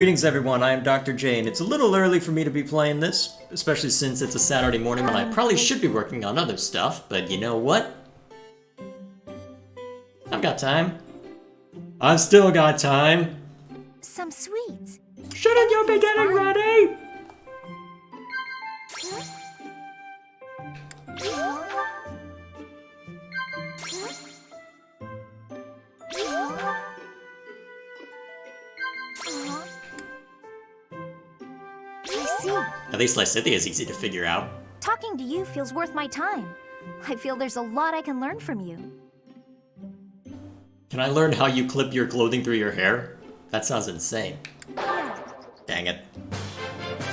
Greetings everyone, I am Dr. Jane. It's a little early for me to be playing this, especially since it's a Saturday morning when I probably should be working on other stuff, but you know what? I've got time. I've still got time. Some sweets. Shouldn't you be getting ready? I see. At least Lysithea is easy to figure out. Talking to you feels worth my time. I feel there's a lot I can learn from you. Can I learn how you clip your clothing through your hair? That sounds insane. Dang it.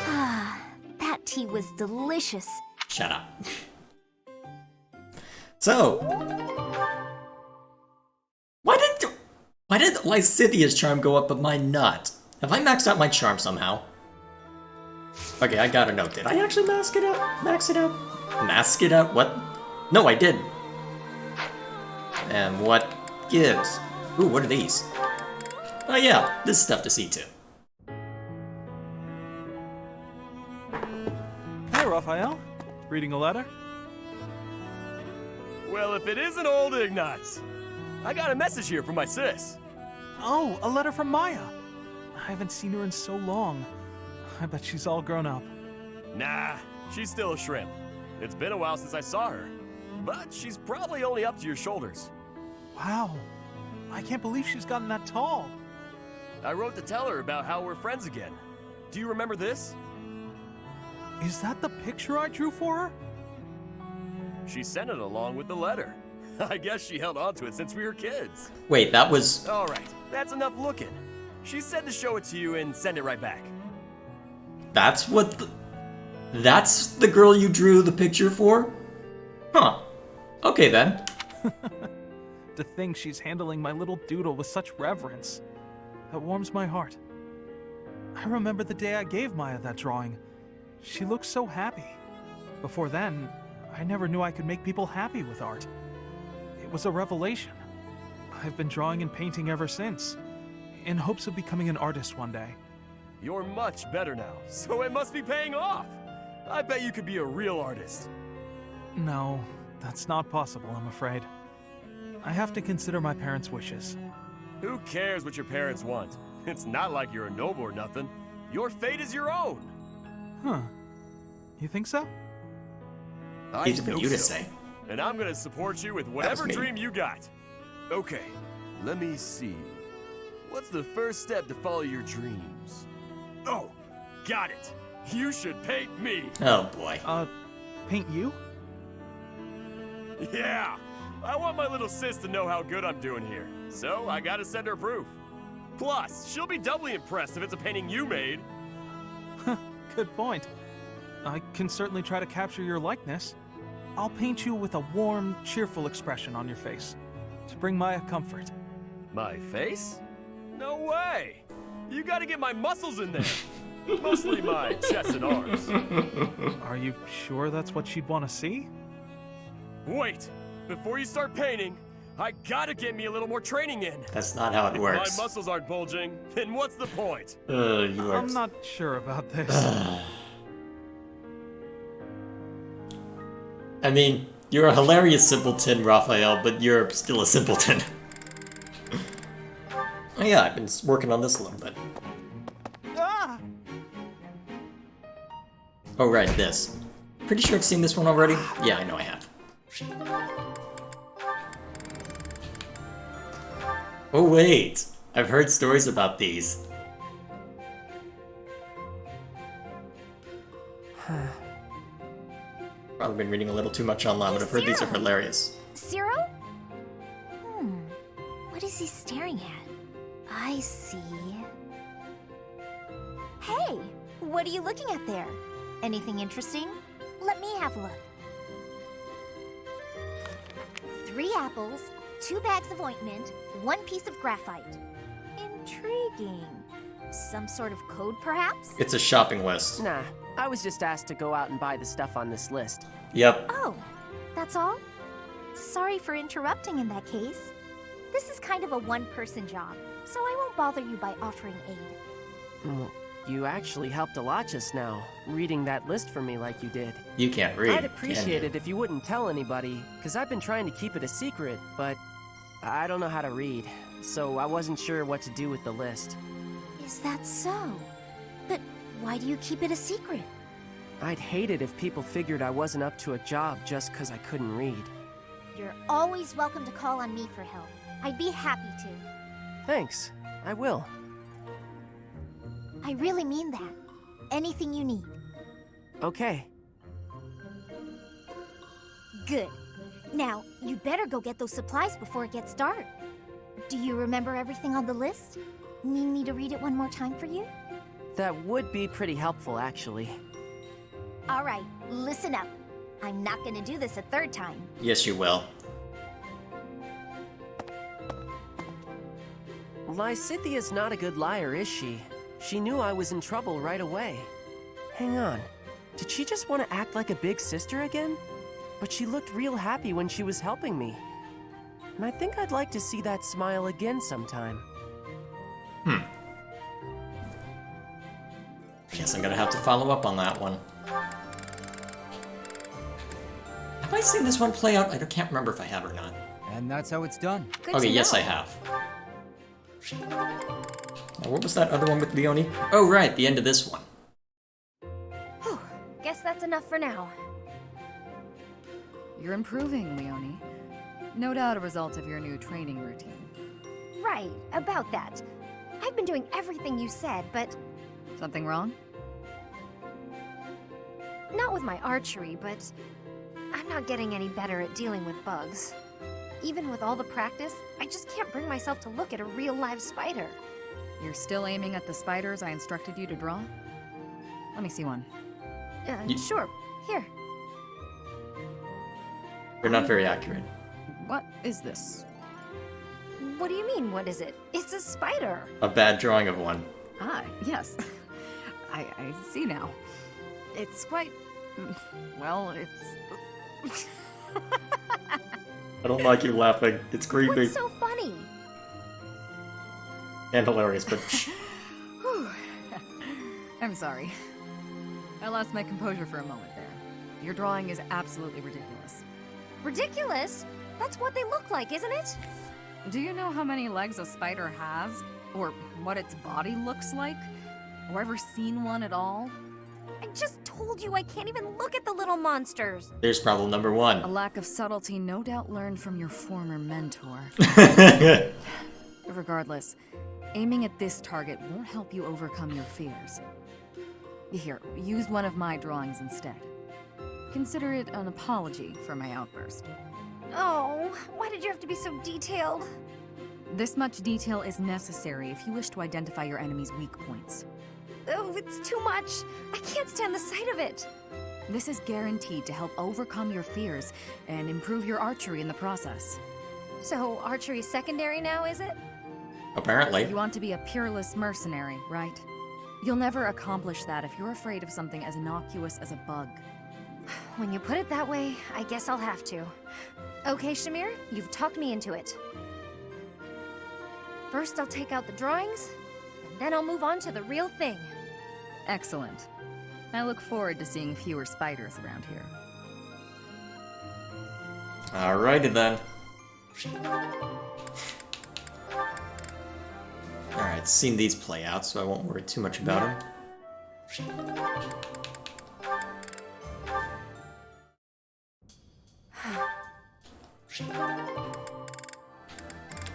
Ah, that tea was delicious. Shut up. So, why did Lysithea's charm go up but mine not? Have I maxed out my charm somehow? Okay, I got a note. Did I actually mask it up? Max it out? Mask it out? What? No, I didn't. And what gives? Ooh, what are these? Oh yeah, this is stuff to see too. Hey, Raphael. Reading a letter? Well, if it isn't old Ignatz, I got a message here from my sis. Oh, a letter from Maya. I haven't seen her in so long. I bet she's all grown up. Nah, she's still a shrimp. It's been a while since I saw her, but she's probably only up to your shoulders. Wow. I can't believe she's gotten that tall. I wrote to tell her about how we're friends again. Do you remember this? Is that the picture I drew for her? She sent it along with the letter. I guess she held on to it since we were kids. Wait, that was... All right, that's enough looking. She said to show it to you and send it right back. That's what the... That's the girl you drew the picture for? Huh. Okay then. To think she's handling my little doodle with such reverence. That warms my heart. I remember the day I gave Maya that drawing. She looked so happy. Before then, I never knew I could make people happy with art. It was a revelation. I've been drawing and painting ever since, in hopes of becoming an artist one day. You're much better now, so it must be paying off. I bet you could be a real artist. No, that's not possible, I'm afraid. I have to consider my parents' wishes. Who cares what your parents want? It's not like you're a noble or nothing. Your fate is your own. Huh. You think so? I Easy for think you to so. say. And I'm gonna support you with whatever me. dream you got. Okay, let me see. What's the first step to follow your dreams? Oh, got it. You should paint me. Oh boy. Paint you? Yeah, I want my little sis to know how good I'm doing here. So I gotta send her proof. Plus, she'll be doubly impressed if it's a painting you made. Good point. I can certainly try to capture your likeness. I'll paint you with a warm, cheerful expression on your face to bring Maya comfort. My face? No way. You gotta get my muscles in there. Mostly my chest and arms. Are you sure that's what she'd want to see? Wait, before you start painting, I gotta get me a little more training in. That's not how it If works. my muscles aren't bulging, then what's the point? You are... I'm not sure about this. I mean, you're a hilarious simpleton, Raphael, but you're still a simpleton. Oh yeah, I've been working on this a little bit. Ah! Oh right, this. Pretty sure I've seen this one already. Yeah, I know I have. Oh wait, I've heard stories about these. Probably been reading a little too much online, but I've heard these are hilarious. Zero? What is he staring at? I see. Hey, what are you looking at there? Anything interesting? Let me have a look. 3 apples, 2 bags of ointment, 1 piece of graphite. Intriguing. Some sort of code, perhaps? It's a shopping list. Nah, I was just asked to go out and buy the stuff on this list. Yep. Oh, that's all? Sorry for interrupting in that case. This is kind of a one-person job, so I won't bother you by offering aid. Well, you actually helped a lot just now, reading that list for me like you did. You can't read. I'd appreciate it if you wouldn't tell anybody, because I've been trying to keep it a secret, but I don't know how to read, so I wasn't sure what to do with the list. Is that so? But why do you keep it a secret? I'd hate it if people figured I wasn't up to a job just because I couldn't read. You're always welcome to call on me for help. I'd be happy to. Thanks, I will. I really mean that. Anything you need. Okay. Good. Now, you better go get those supplies before it gets dark. Do you remember everything on the list? Need me to read it one more time for you? That would be pretty helpful, actually. All right, listen up. I'm not gonna do this a third time. Yes, you will. Lysithia's not a good liar, is she? She knew I was in trouble right away. Hang on. Did she just want to act like a big sister again? But she looked real happy when she was helping me. And I think I'd like to see that smile again sometime. Guess I'm gonna have to follow up on that one. Have I seen this one play out? I can't remember if I have or not. And that's how it's done. Good Okay, to yes, know. I have. Now, what was that other one with Leonie? Oh, right, the end of this one. Whew. Guess that's enough for now. You're improving, Leonie. No doubt a result of your new training routine. Right, about that. I've been doing everything you said, but Something wrong? not with my archery, but I'm not getting any better at dealing with bugs. Even with all the practice, I just can't bring myself to look at a real live spider. You're still aiming at the spiders I instructed you to draw? Let me see one. Sure. Here. You're not very accurate. What is this? What do you mean, what is it? It's a spider. A bad drawing of one. Ah, yes. I see now. It's quite... well, it's... I don't like you laughing. It's creepy What's so funny? and hilarious, but Whew. I'm sorry. I lost my composure for a moment there. Your drawing is absolutely ridiculous. Ridiculous? That's what they look like, isn't it? Do you know how many legs a spider has? Or what its body looks like? Or ever seen one at all? I just told you I can't even look at the little monsters. there's problem number A one. lack of subtlety no doubt learned from your former mentor. Regardless, aiming at this target won't help you overcome your fears. Here, use one of my drawings instead. Consider it an apology for my outburst. Oh, why did you have to be so detailed? This much detail is necessary if you wish to identify your enemy's weak points. Oh, it's too much. I can't stand the sight of it. This is guaranteed to help overcome your fears and improve your archery in the process. So, archery's secondary now, is it? Apparently. You want to be a peerless mercenary, right? You'll never accomplish that if you're afraid of something as innocuous as a bug. When you put it that way, I guess I'll have to. Okay, Shamir, you've talked me into it. First, I'll take out the drawings, and then I'll move on to the real thing. Excellent. I look forward to seeing fewer spiders around here. Alrighty then. Alright, seen these play out, so I won't worry too much about them.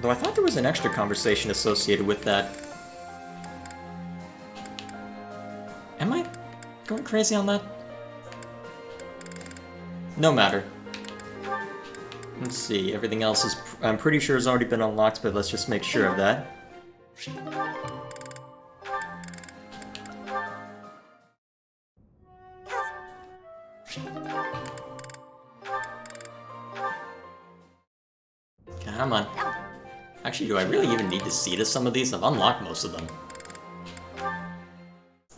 Though I thought there was an extra conversation associated with that. Am I going crazy on that? No matter. Let's see, everything else is, I'm pretty sure has already been unlocked, but let's just make sure of that. Come on. Actually, do I really even need to see to some of these? I've unlocked most of them.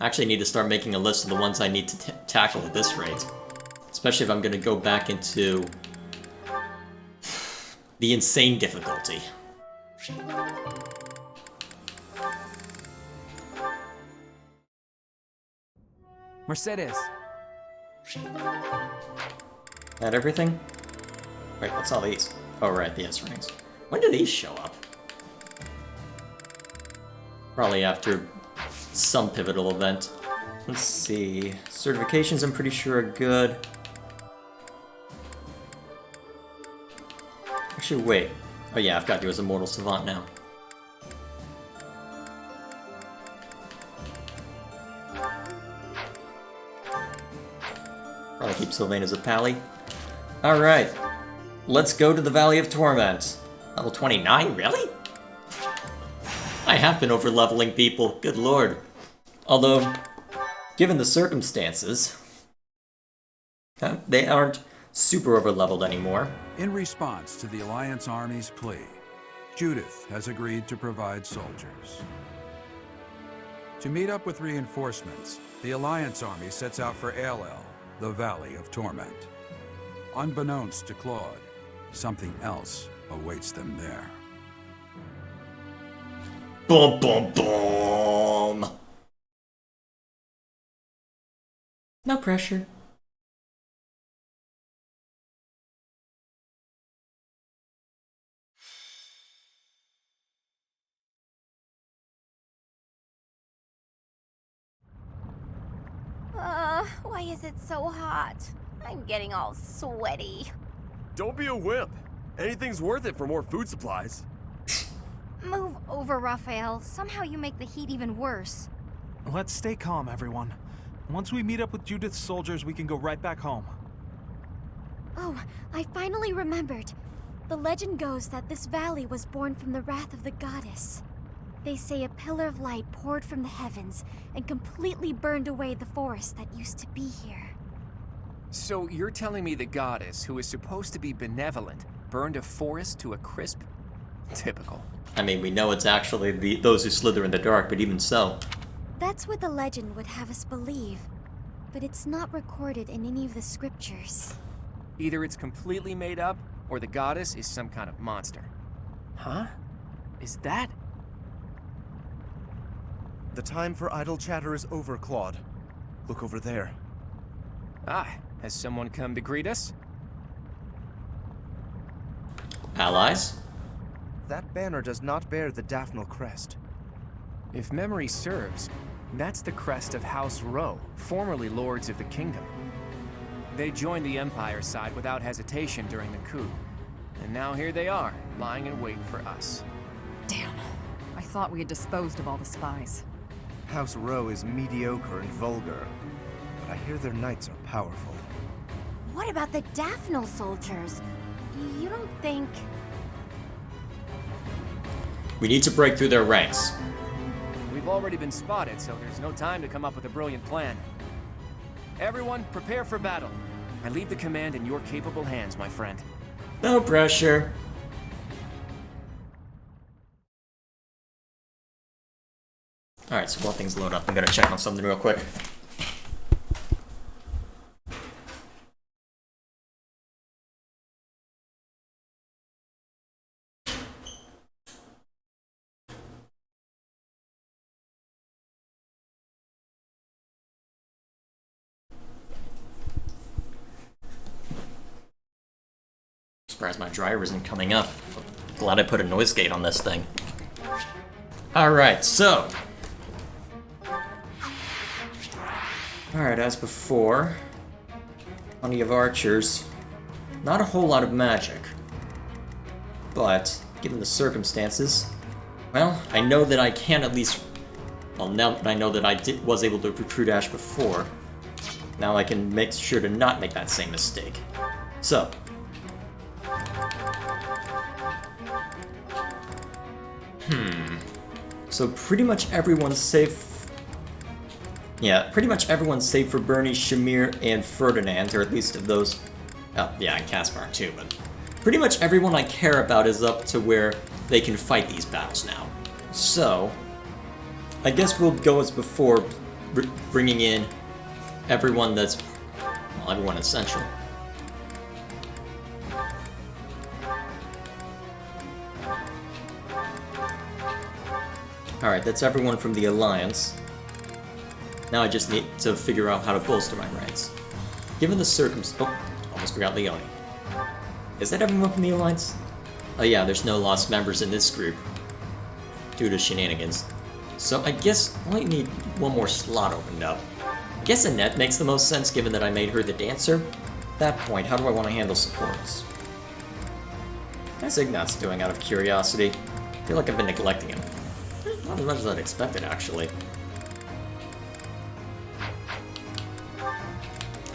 I actually need to start making a list of the ones I need to tackle at this rate. Especially if I'm going to go back into the insane difficulty. Mercedes. That everything? Wait, what's all these? Oh, right, the S-rings. When do these show up? Probably after some pivotal event. Let's see. Certifications I'm pretty sure are good. Actually, wait. Oh yeah, I've got you as a mortal savant now. Probably keep Sylvain as a pally. Alright. Let's go to the Valley of Torment. Level 29? Really? I have been over-leveling people, good lord. Although, given the circumstances, they aren't super over-leveled anymore. In response to the Alliance Army's plea, Judith has agreed to provide soldiers. To meet up with reinforcements, the Alliance Army sets out for Aelel, the Valley of Torment. Unbeknownst to Claude, something else awaits them there. Boom, boom, boom! No pressure. Why is it so hot? I'm getting all sweaty. Don't be a wimp. Anything's worth it for more food supplies. Move over, Raphael. Somehow you make the heat even worse. Let's stay calm, everyone. Once we meet up with Judith's soldiers, we can go right back home. Oh, I finally remembered. The legend goes that this valley was born from the wrath of the goddess. They say a pillar of light poured from the heavens and completely burned away the forest that used to be here. So you're telling me the goddess, who is supposed to be benevolent, burned a forest to a crisp? Typical. I mean, we know it's actually those who slither in the dark, but even so. That's what the legend would have us believe, but it's not recorded in any of the scriptures. Either it's completely made up, or the goddess is some kind of monster. Huh? Is that? The time for idle chatter is over, Claude. Look over there. Ah, has someone come to greet us? Allies? That banner does not bear the Daphne crest. If memory serves, that's the crest of House Rowe, formerly Lords of the Kingdom. They joined the Empire side without hesitation during the coup. And now here they are, lying in wait for us. Damn. I thought we had disposed of all the spies. House Rowe is mediocre and vulgar, but I hear their knights are powerful. What about the Daphne soldiers? You don't think... We need to break through their ranks. We've already been spotted, so there's no time to come up with a brilliant plan. Everyone, prepare for battle. I leave the command in your capable hands, my friend. No pressure. Alright, so while things load up, I'm gonna check on something real quick. Surprised my driver isn't coming up. Glad I put a noise gate on this thing. Alright, so. Alright, as before, plenty of archers. Not a whole lot of magic. But, given the circumstances, well, I know that I can at least... Well, now that I know that I was able to recruit Ash before, now I can make sure to not make that same mistake. So, so pretty much everyone's safe. Yeah, pretty much everyone's safe for Bernie, Shamir, and Ferdinand, or at least of those. Oh, yeah, and Caspar too, but pretty much everyone I care about is up to where they can fight these battles now. So, I guess we'll go as before, bringing in everyone that's, well, everyone essential. Alright, that's everyone from the Alliance. Now I just need to figure out how to bolster my ranks. Given the oh, almost forgot Leone. Is that everyone from the Alliance? Oh yeah, there's no lost members in this group due to shenanigans. So I guess I only need one more slot opened up. I guess Annette makes the most sense given that I made her the dancer. At that point, how do I want to handle supports? How's Ignat's doing out of curiosity? I feel like I've been neglecting him. Not as much as I'd expected, actually.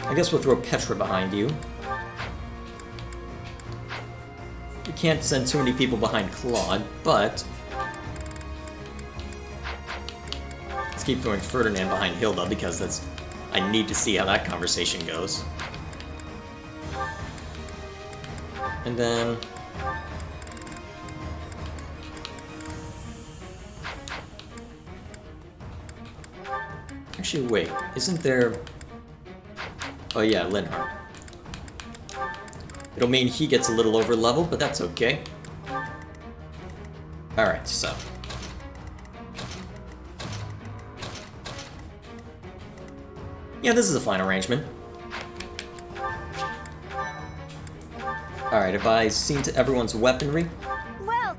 I guess we'll throw Petra behind you. We can't send too many people behind Claude, but... let's keep throwing Ferdinand behind Hilda, because that's... I need to see how that conversation goes. And then... actually, wait. Isn't there... oh yeah, Linhardt. It'll mean he gets a little over level, but that's okay. Alright, so... yeah, this is a fine arrangement. Alright, have I seen to everyone's weaponry? Well,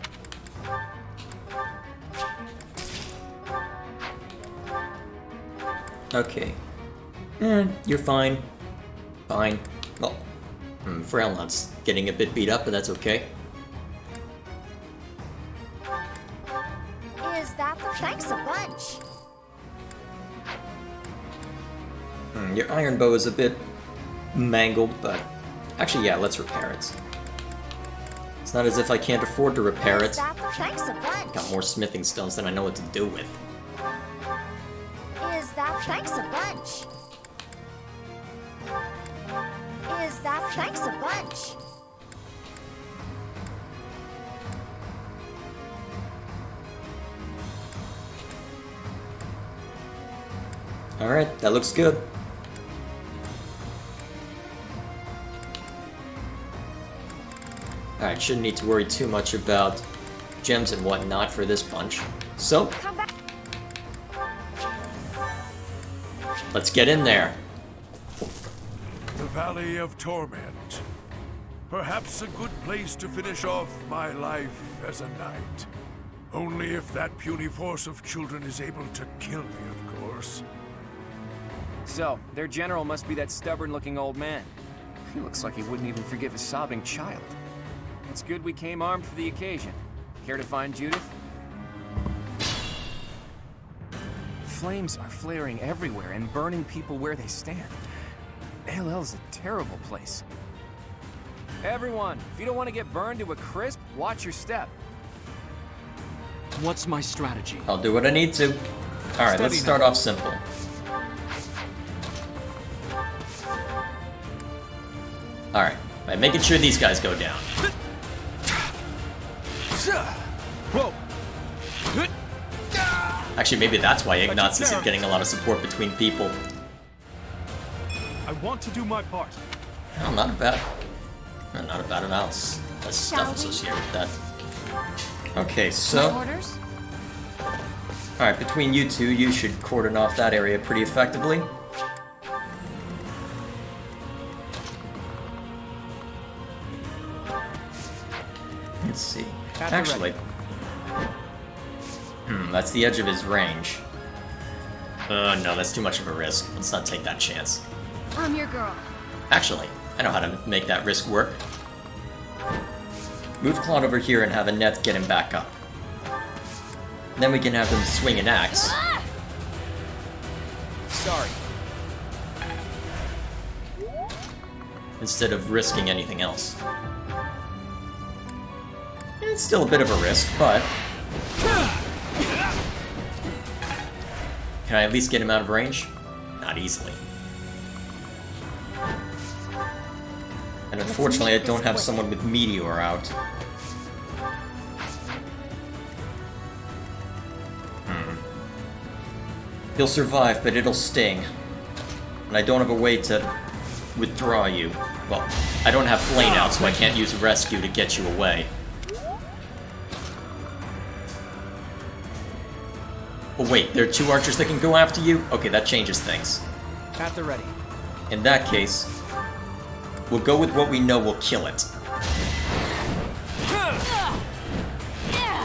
Okay. You're fine. Fine. Well, Frailnut's getting a bit beat up, but that's okay. is that the... Thanks a bunch. Your iron bow is a bit mangled, but... actually, yeah, let's repair it. It's not as if I can't afford to repair it. Is that the... Thanks a bunch. Got more smithing stones than I know what to do with. Is that... Thanks a bunch. Is that... Thanks a bunch. Alright, that looks good. Alright, shouldn't need to worry too much about gems and whatnot for this bunch. So, Come back. let's get in there. The Valley of Torment. Perhaps a good place to finish off my life as a knight. Only if that puny force of children is able to kill me, of course. So, their general must be that stubborn-looking old man. He looks like he wouldn't even forgive a sobbing child. It's good we came armed for the occasion. Care to find Judith? Flames are flaring everywhere and burning people where they stand. ALL's a terrible place. Everyone, if you don't want to get burned to a crisp, watch your step. What's my strategy? I'll do what I need to. Alright, let's start off simple. Alright, by making sure these guys go down. Whoa! Actually, maybe that's why Ignatz isn't getting a lot of support between people. I want to do my part. Oh, not a bad amount of stuff associated with that. Okay, so... Orders? alright, between you two, you should cordon off that area pretty effectively. Let's see. Actually... that's the edge of his range. No, that's too much of a risk. Let's not take that chance. I'm your girl. Actually, I know how to make that risk work. Move Claude over here and have Annette get him back up. And then we can have him swing an axe. Sorry. Instead of risking anything else. It's still a bit of a risk, but... can I at least get him out of range? Not easily. And unfortunately, I don't have someone with Meteor out. He'll survive, but it'll sting. And I don't have a way to withdraw you. Well, I don't have Flame out, so I can't use Rescue to get you away. Oh wait, there are 2 archers that can go after you? Okay, that changes things. At the ready. In that case, we'll go with what we know will kill it.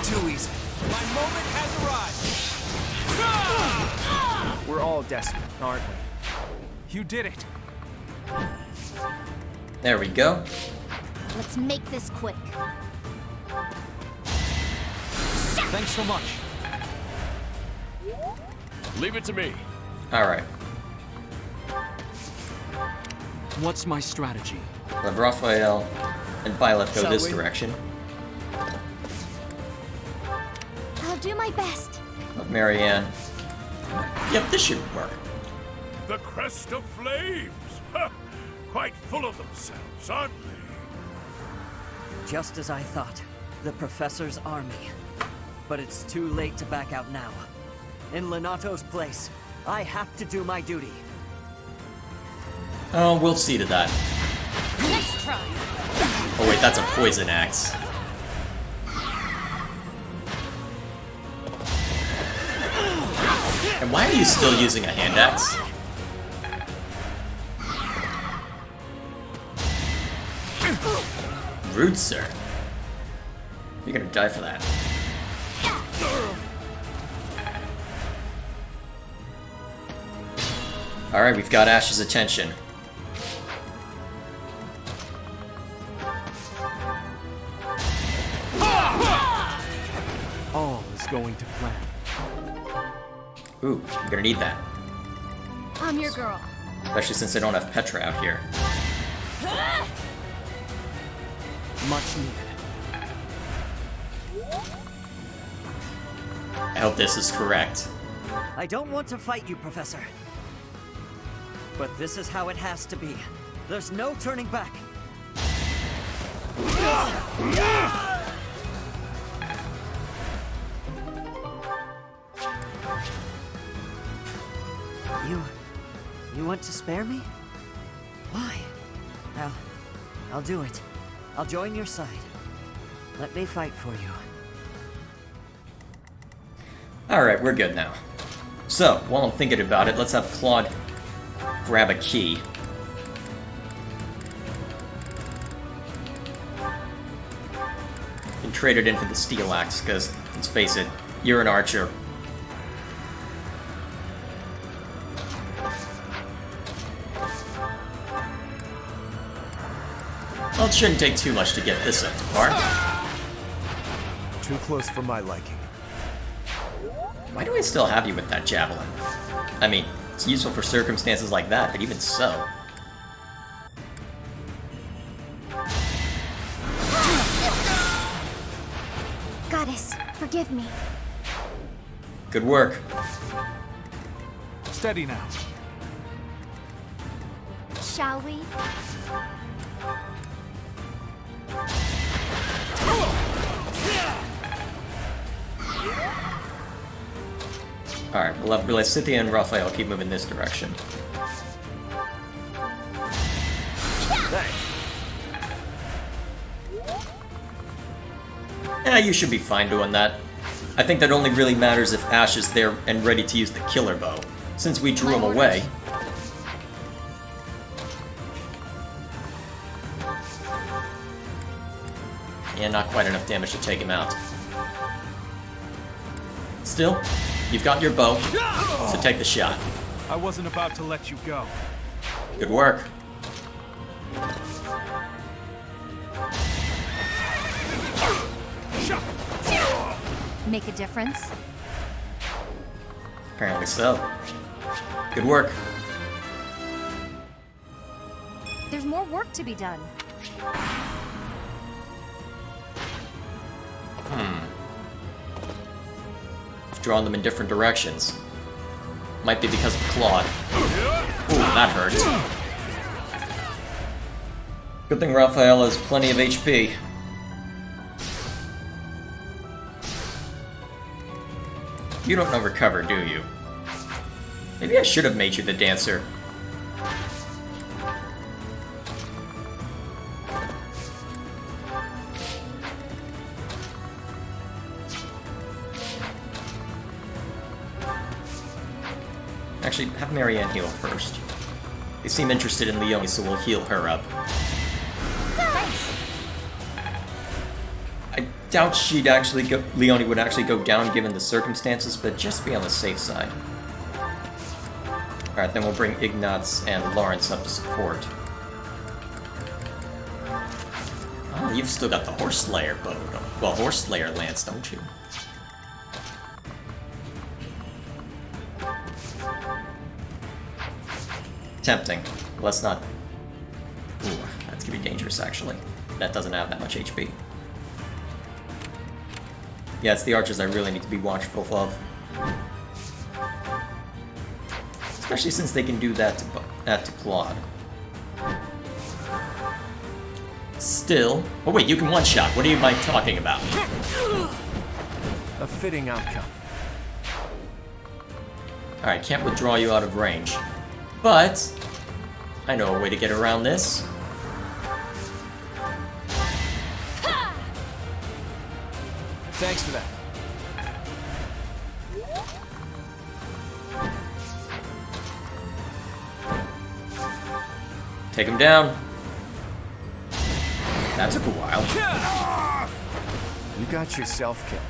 Too easy. My moment has arrived. We're all desperate, aren't we? You did it. There we go. Let's make this quick. Thanks so much. Leave it to me. Alright. What's my strategy? Let Raphael and Violet go Shall this we? direction. I'll do my best. Let Marianne. Yep, this should work. The Crest of Flames! Ha! Quite full of themselves, aren't they? Just as I thought. The Professor's army. But it's too late to back out now. In Lenato's place, I have to do my duty. Oh, we'll see to that. Nice try. Oh wait, that's a poison axe. And why are you still using a hand axe? Rude, sir. You're gonna die for that. Alright, we've got Ash's attention. All is going to plan. Ooh, I'm gonna need that. I'm your girl. Especially since I don't have Petra out here. Much needed. I hope this is correct. I don't want to fight you, Professor. But this is how it has to be. There's no turning back. You want to spare me? Why? I'll do it. I'll join your side. Let me fight for you. Alright, we're good now. So, while I'm thinking about it, let's have Claude grab a key. And trade it in for the steel axe, because, let's face it, you're an archer. Well, it shouldn't take too much to get this up to par. Too close for my liking. Why do I still have you with that javelin? I mean, it's useful for circumstances like that, but even so. Goddess, forgive me. Good work. Steady now. Shall we? Alright, we'll have Cynthia and Raphael keep moving this direction. Yeah, you should be fine doing that. I think that only really matters if Ash is there and ready to use the killer bow, since we drew him away. Yeah, not quite enough damage to take him out. Still, you've got your bow, so take the shot. I wasn't about to let you go. Good work. Make a difference? Apparently so. Good work. There's more work to be done. I've drawn them in different directions. Might be because of Claude. Ooh, that hurt. Good thing Raphael has plenty of HP. You don't know recover, do you? Maybe I should have made you the dancer. Marianne heal first. They seem interested in Leonie, so we'll heal her up. I doubt she'd actually go. Leonie would actually go down given the circumstances, but just be on the safe side. Alright, then we'll bring Ignatz and Lawrence up to support. Oh, you've still got the Horse Slayer bow. Well, Horse Slayer lance, don't you? Tempting. Let's not... Ooh, that's gonna be dangerous, actually. That doesn't have that much HP. Yeah, it's the archers I really need to be watchful of. Especially since they can do that to Claude. Still... Oh wait, you can one-shot. What are you talking about? A fitting outcome. Alright, can't withdraw you out of range. But... I know a way to get around this. Thanks for that. Take him down. That took a while. You got yourself killed.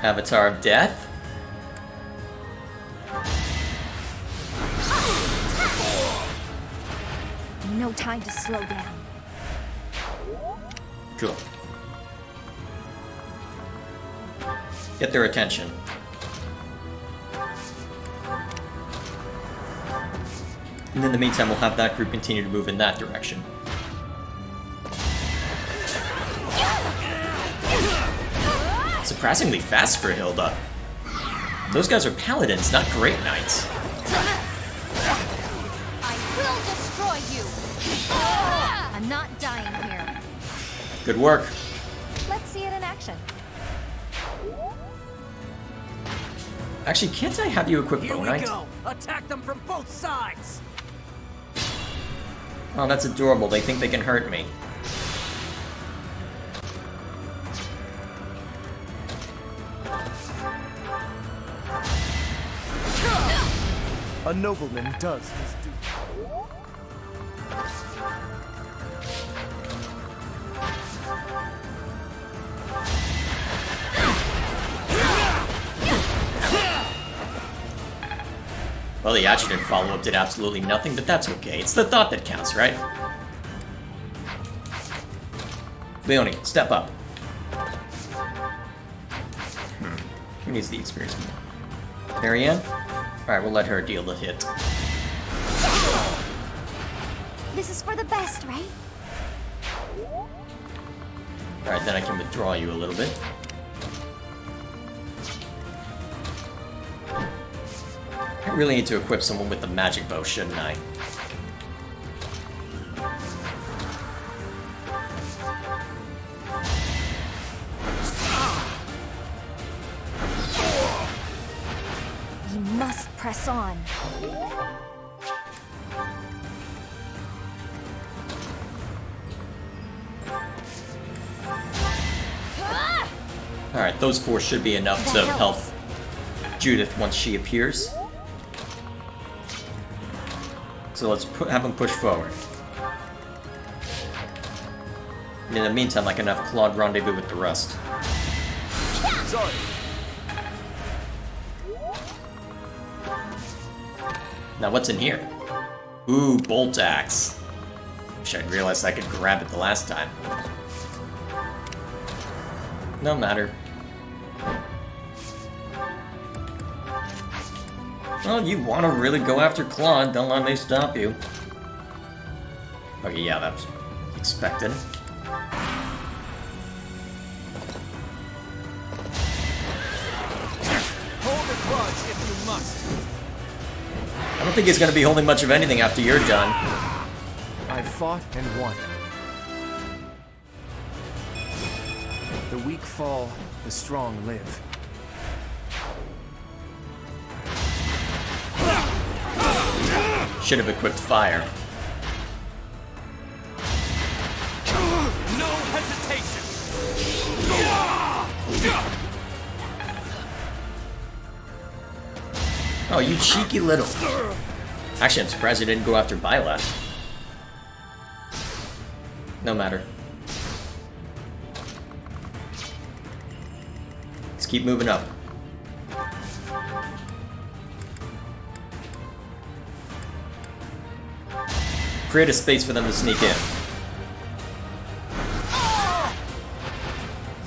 Avatar of Death. No time to slow down. Cool. Get their attention. And in the meantime, we'll have that group continue to move in that direction. Surprisingly fast for Hilda. Those guys are paladins, not great knights. I will destroy you! I'm not dying here. Good work. Let's see it in action. Actually, can't I have you equip Bow Knight? Attack them from both sides! Oh, that's adorable. They think they can hurt me. A nobleman does his duty. Well, the adjutant follow-up did absolutely nothing, but that's okay. It's the thought that counts, right? Leonie, step up. Who needs the experience more? Marianne? Alright, we'll let her deal the hit. This is for the best, right? Alright, then I can withdraw you a little bit. I really need to equip someone with the magic bow, shouldn't I? We must press on. Alright, those four should be enough to help Judith once she appears. So let's have him push forward. And in the meantime, I can have Claude rendezvous with the rest. Sorry. Now what's in here? Ooh, bolt axe. Wish I'd realized I could grab it the last time. No matter. Well, you want to really go after Claude, don't let me stop you. Okay, yeah, that was expected. Hold the grudge if you must. I don't think he's going to be holding much of anything after you're done. I fought and won. The weak fall, the strong live. Should have equipped fire. No hesitation! Oh, you cheeky little... Actually, I'm surprised you didn't go after Byleth. No matter. Let's keep moving up. Create a space for them to sneak in.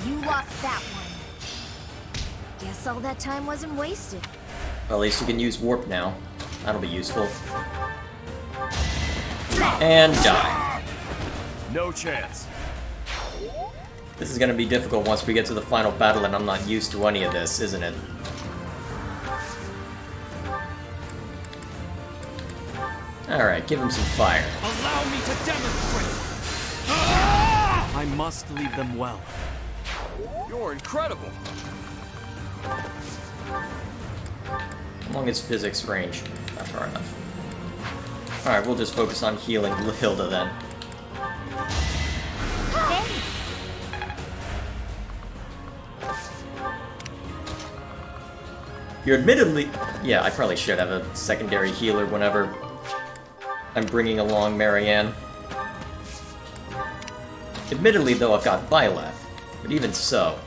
You lost that one. Guess all that time wasn't wasted. Well, at least you can use warp now. That'll be useful. And die. No chance. This is gonna be difficult once we get to the final battle and I'm not used to any of this, isn't it? Alright, give him some fire. Allow me to demonstrate! I must lead them well. You're incredible. How long is physics range? Not far enough. Alright, we'll just focus on healing Hilda then. You're admittedly... Yeah, I probably should have a secondary healer whenever I'm bringing along Marianne. Admittedly, though, I've got Byleth, but even so...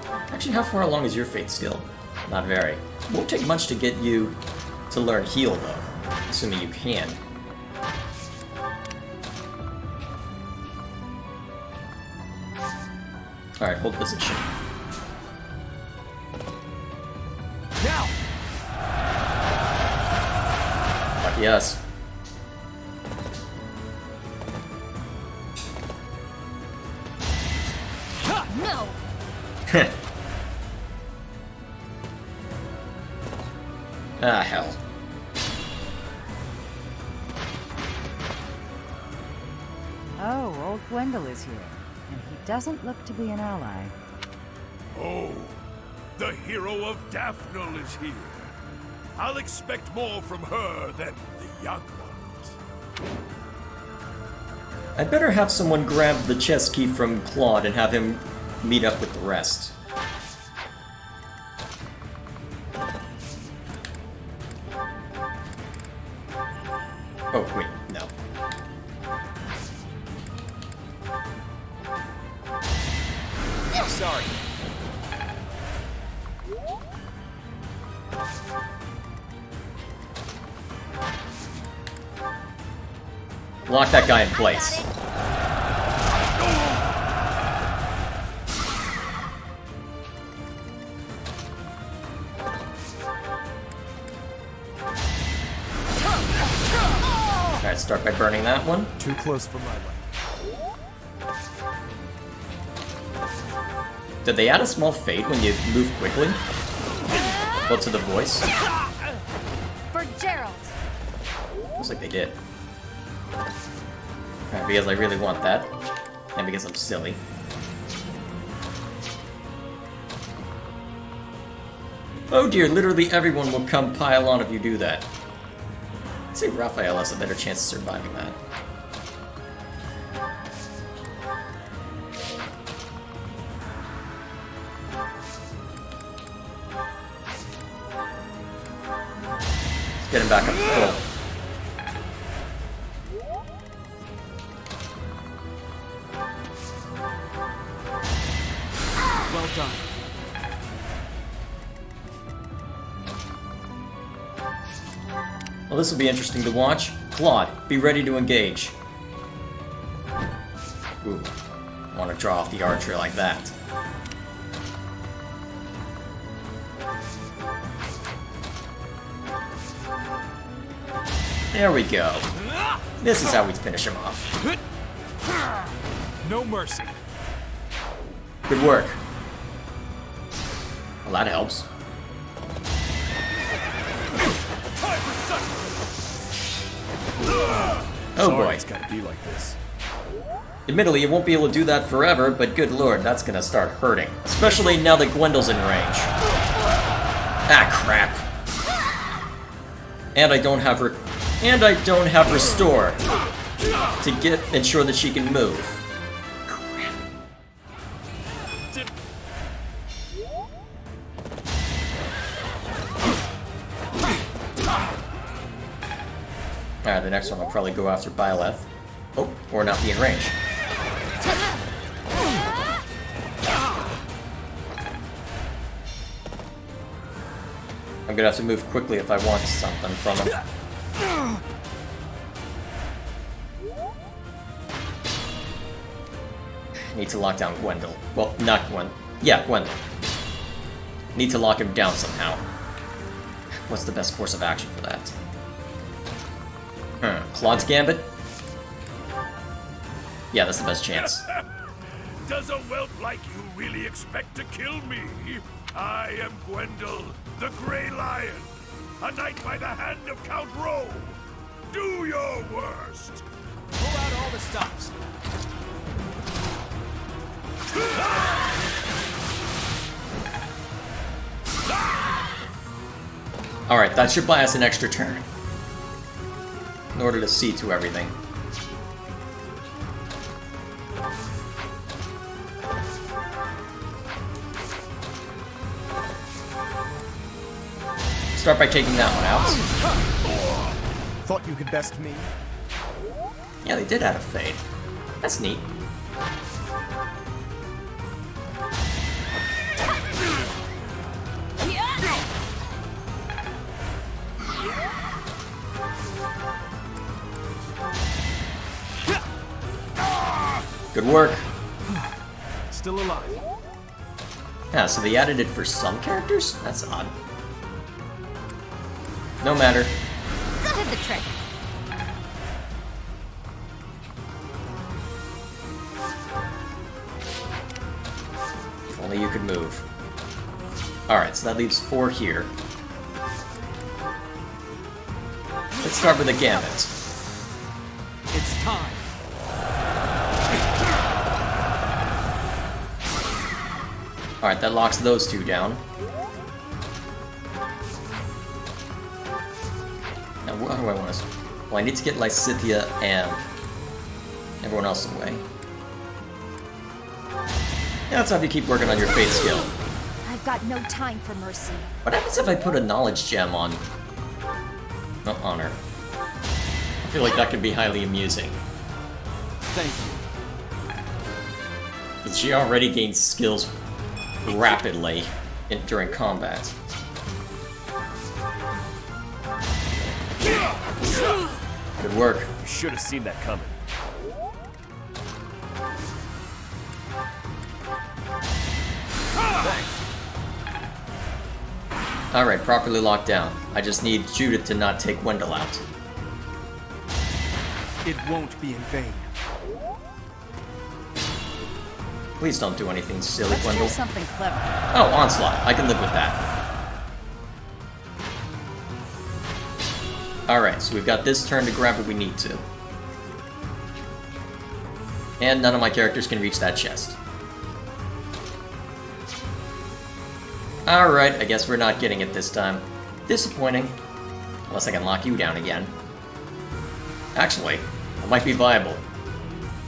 Actually, how far along is your Fate skill? Not very. Won't take much to get you to learn heal, though, assuming you can. Alright, hold position. Now! Lucky us. No! Ah, hell. Oh, old Gwendol is here, and he doesn't look to be an ally. Oh, the hero of Daphne is here. I'll expect more from her than the young ones. I'd better have someone grab the chest key from Claude and have him meet up with the rest. Oh, wait, no. Sorry. Lock that guy in place. Alright, start by burning that one. Too close for my life. Did they add a small fade when you move quickly? Well, to the voice? For Gerald. Looks like they did. Alright, because I really want that. And because I'm silly. Oh dear, literally everyone will come pile on if you do that. I'd say Raphael has a better chance of surviving that. Let's get him back up to full. Well done. Well, this will be interesting to watch. Claude, be ready to engage. Ooh, I want to draw off the archer like that. There we go. This is how we finish him off. No mercy. Good work. Well, that helps. Oh boy. It's gotta be like this. Admittedly, you won't be able to do that forever, but good lord, that's gonna start hurting. Especially now that Gwendol's in range. Ah, crap. And I don't have restore to ensure that she can move. the next one I'll probably go after Byleth. Oh, or not be in range. I'm gonna have to move quickly if I want something from him. Need to lock down Gwendol. Well, not Gwen. Yeah, Gwendol. Need to lock him down somehow. What's the best course of action for that? Claude's Gambit? Yeah, that's the best chance. Does a whelp like you really expect to kill me? I am Gwendol, the Grey Lion, a knight by the hand of Count Rowe. Do your worst. Pull out all the stops. Alright, that should buy us an extra turn. In order to see to everything. Start by taking that one out. Thought you could best me? Yeah, they did add a fade. That's neat. Good work. Still alive. Yeah, so they added it for some characters? That's odd. No matter. That did the trick. If only you could move. Alright, so that leaves 4 here. Let's start with a Gambit. It's time. Alright, that locks those 2 down. Now, what do I want to... Well, I need to get Lysithea and everyone else away. Yeah, let's have you keep working on your Fate skill. I've got no time for mercy. What happens if I put a Knowledge Gem on... No, Honor? I feel like that could be highly amusing. Thank you. But she already gains skills rapidly during combat. Good work. You should have seen that coming. Alright, properly locked down. I just need Judith to not take Wendell out. It won't be in vain. Please don't do anything silly, Let's Wendell. try something clever. Oh, Onslaught. I can live with that. Alright, so we've got this turn to grab what we need to. And none of my characters can reach that chest. Alright, I guess we're not getting it this time. Disappointing. Unless I can lock you down again. Actually, that might be viable.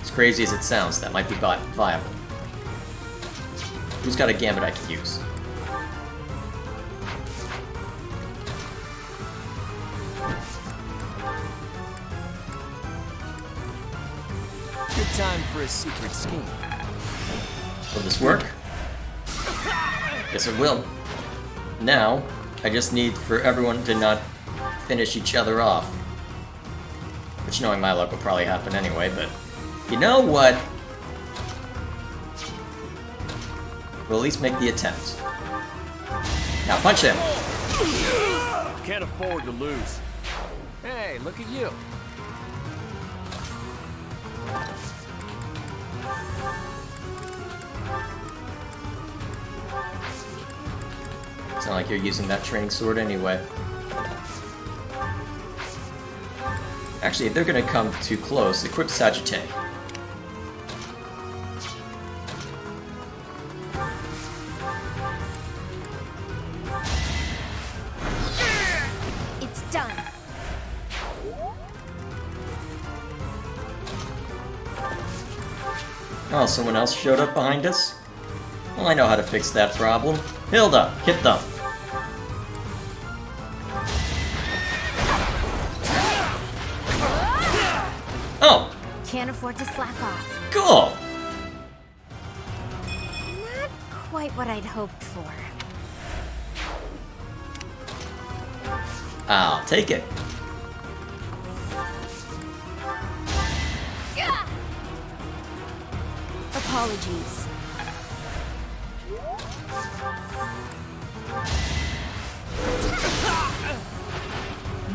As crazy as it sounds, that might be viable. Who's got a Gambit I can use? Good time for a secret scheme. Will this work? Yes, it will. Now, I just need for everyone to not finish each other off. Which, knowing my luck, will probably happen anyway, but... You know what? We'll at least make the attempt. Now punch him! Can't afford to lose. Hey, look at you. It's not like you're using that training sword anyway. Actually, if they're gonna come too close, equip Sagittae. It's done. Oh, someone else showed up behind us? Well, I know how to fix that problem. Hilda, hit them. Can't afford to slack off. Cool! Not quite what I'd hoped for. I'll take it. Apologies.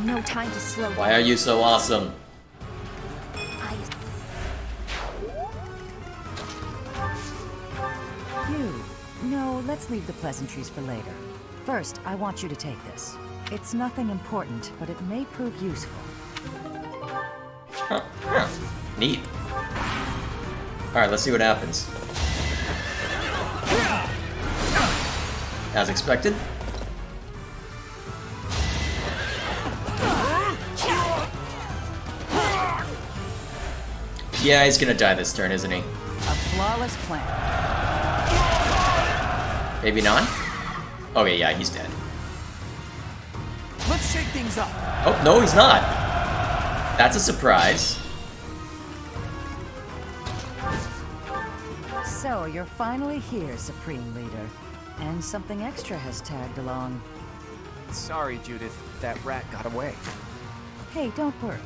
No time to slow down. Why are you so awesome? No, let's leave the pleasantries for later. First, I want you to take this. It's nothing important, but it may prove useful. Neat. Alright, let's see what happens. As expected. Yeah, he's gonna die this turn, isn't he? A flawless plan. Maybe not? Okay, yeah, he's dead. Let's shake things up. Oh, no, he's not. That's a surprise. So, you're finally here, Supreme Leader. And something extra has tagged along. Sorry, Judith. That rat got away. Hey, don't worry.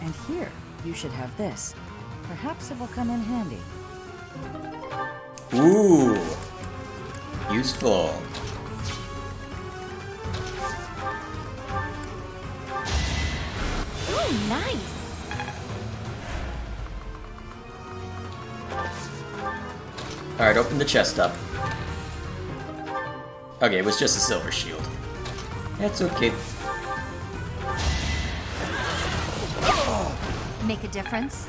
And here, you should have this. Perhaps it will come in handy. Ooh. Useful. Ooh, nice. Alright, open the chest up. Okay, it was just a silver shield. That's okay. Make a difference?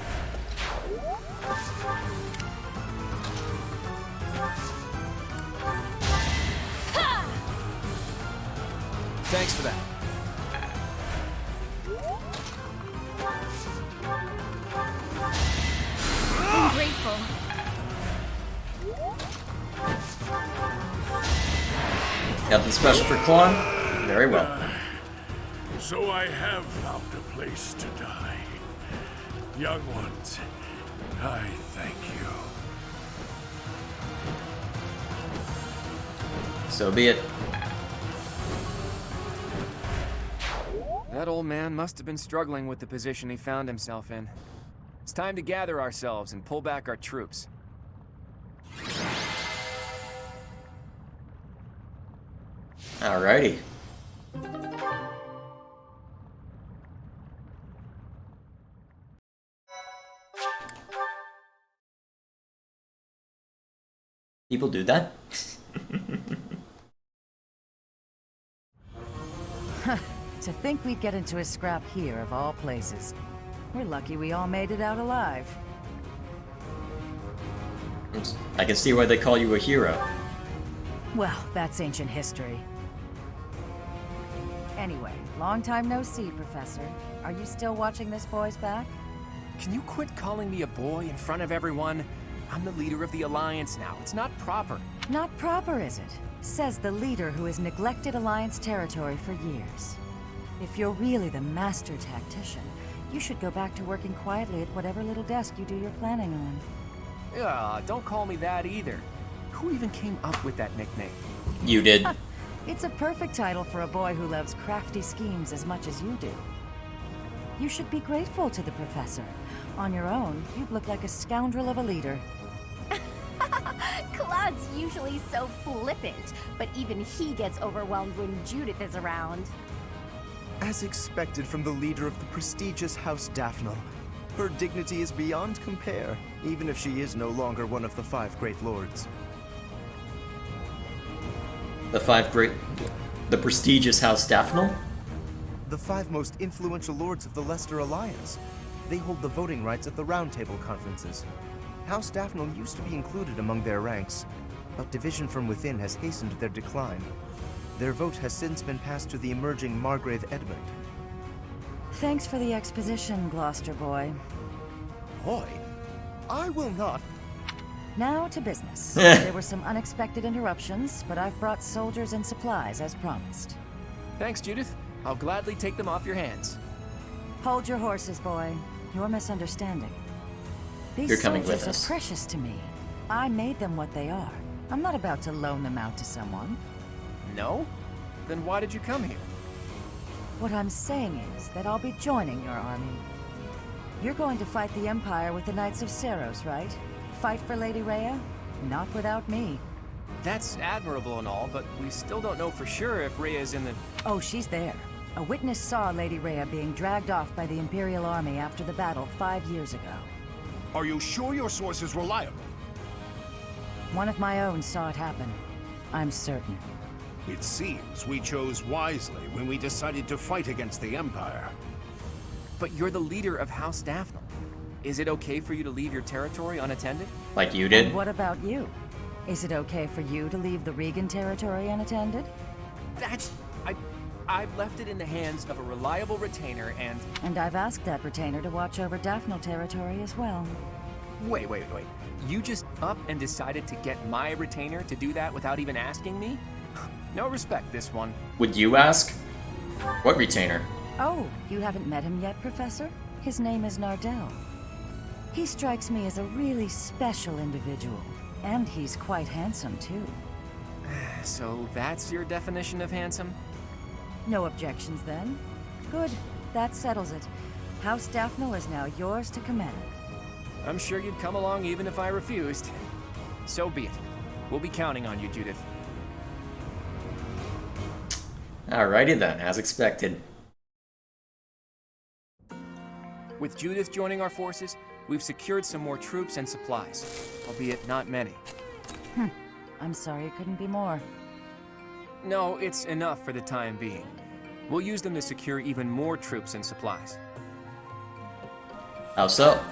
Thanks for that. I'm grateful. Nothing special for Quan? Very well. So I have found a place to die. Young ones, I thank you. So be it. That old man must have been struggling with the position he found himself in. It's time to gather ourselves and pull back our troops. Alrighty. People do that? To think we'd get into a scrap here, of all places. We're lucky we all made it out alive. I can see why they call you a hero. Well, that's ancient history. Anyway, long time no see, Professor. Are you still watching this boy's back? Can you quit calling me a boy in front of everyone? I'm the leader of the Alliance now. It's not proper. Not proper, is it? Says the leader who has neglected Alliance territory for years. If you're really the master tactician, you should go back to working quietly at whatever little desk you do your planning on. Don't call me that either. Who even came up with that nickname? You did. It's a perfect title for a boy who loves crafty schemes as much as you do. You should be grateful to the professor. On your own, you'd look like a scoundrel of a leader. Cloud's usually so flippant, but even he gets overwhelmed when Judith is around. As expected from the leader of the prestigious House Daphne, her dignity is beyond compare, even if she is no longer one of the 5 great lords. The prestigious House Daphne? The 5 most influential lords of the Leicester Alliance. They hold the voting rights at the Round Table conferences. House Daphne used to be included among their ranks, but division from within has hastened their decline. Their vote has since been passed to the emerging Margrave Edmund. Thanks for the exposition, Gloucester boy. Boy? I will not. Now to business. There were some unexpected interruptions, but I've brought soldiers and supplies as promised. Thanks, Judith. I'll gladly take them off your hands. Hold your horses, boy. You're misunderstanding. These You're coming soldiers with us. are precious to me. I made them what they are. I'm not about to loan them out to someone. No? Then why did you come here? What I'm saying is that I'll be joining your army. You're going to fight the Empire with the Knights of Seiros, right? Fight for Lady Rhea? Not without me. That's admirable and all, but we still don't know for sure if Rhea's in the... Oh, she's there. A witness saw Lady Rhea being dragged off by the Imperial Army after the battle 5 years ago. Are you sure your source is reliable? One of my own saw it happen. I'm certain. It seems we chose wisely when we decided to fight against the Empire. But you're the leader of House Daphnel. Is it okay for you to leave your territory unattended? Like you did? And what about you? Is it okay for you to leave the Regan territory unattended? That's... I've left it in the hands of a reliable retainer and... And I've asked that retainer to watch over Daphnel territory as well. Wait. You just up and decided to get my retainer to do that without even asking me? No respect, this one. Would you ask? What retainer? Oh, you haven't met him yet, Professor? His name is Nardell. He strikes me as a really special individual. And he's quite handsome, too. So that's your definition of handsome? No objections, then? Good. That settles it. House Daphnel is now yours to command. I'm sure you'd come along even if I refused. So be it. We'll be counting on you, Judith. Alrighty then, as expected. With Judith joining our forces, we've secured some more troops and supplies, albeit not many. I'm sorry it couldn't be more. No, it's enough for the time being. We'll use them to secure even more troops and supplies. How so?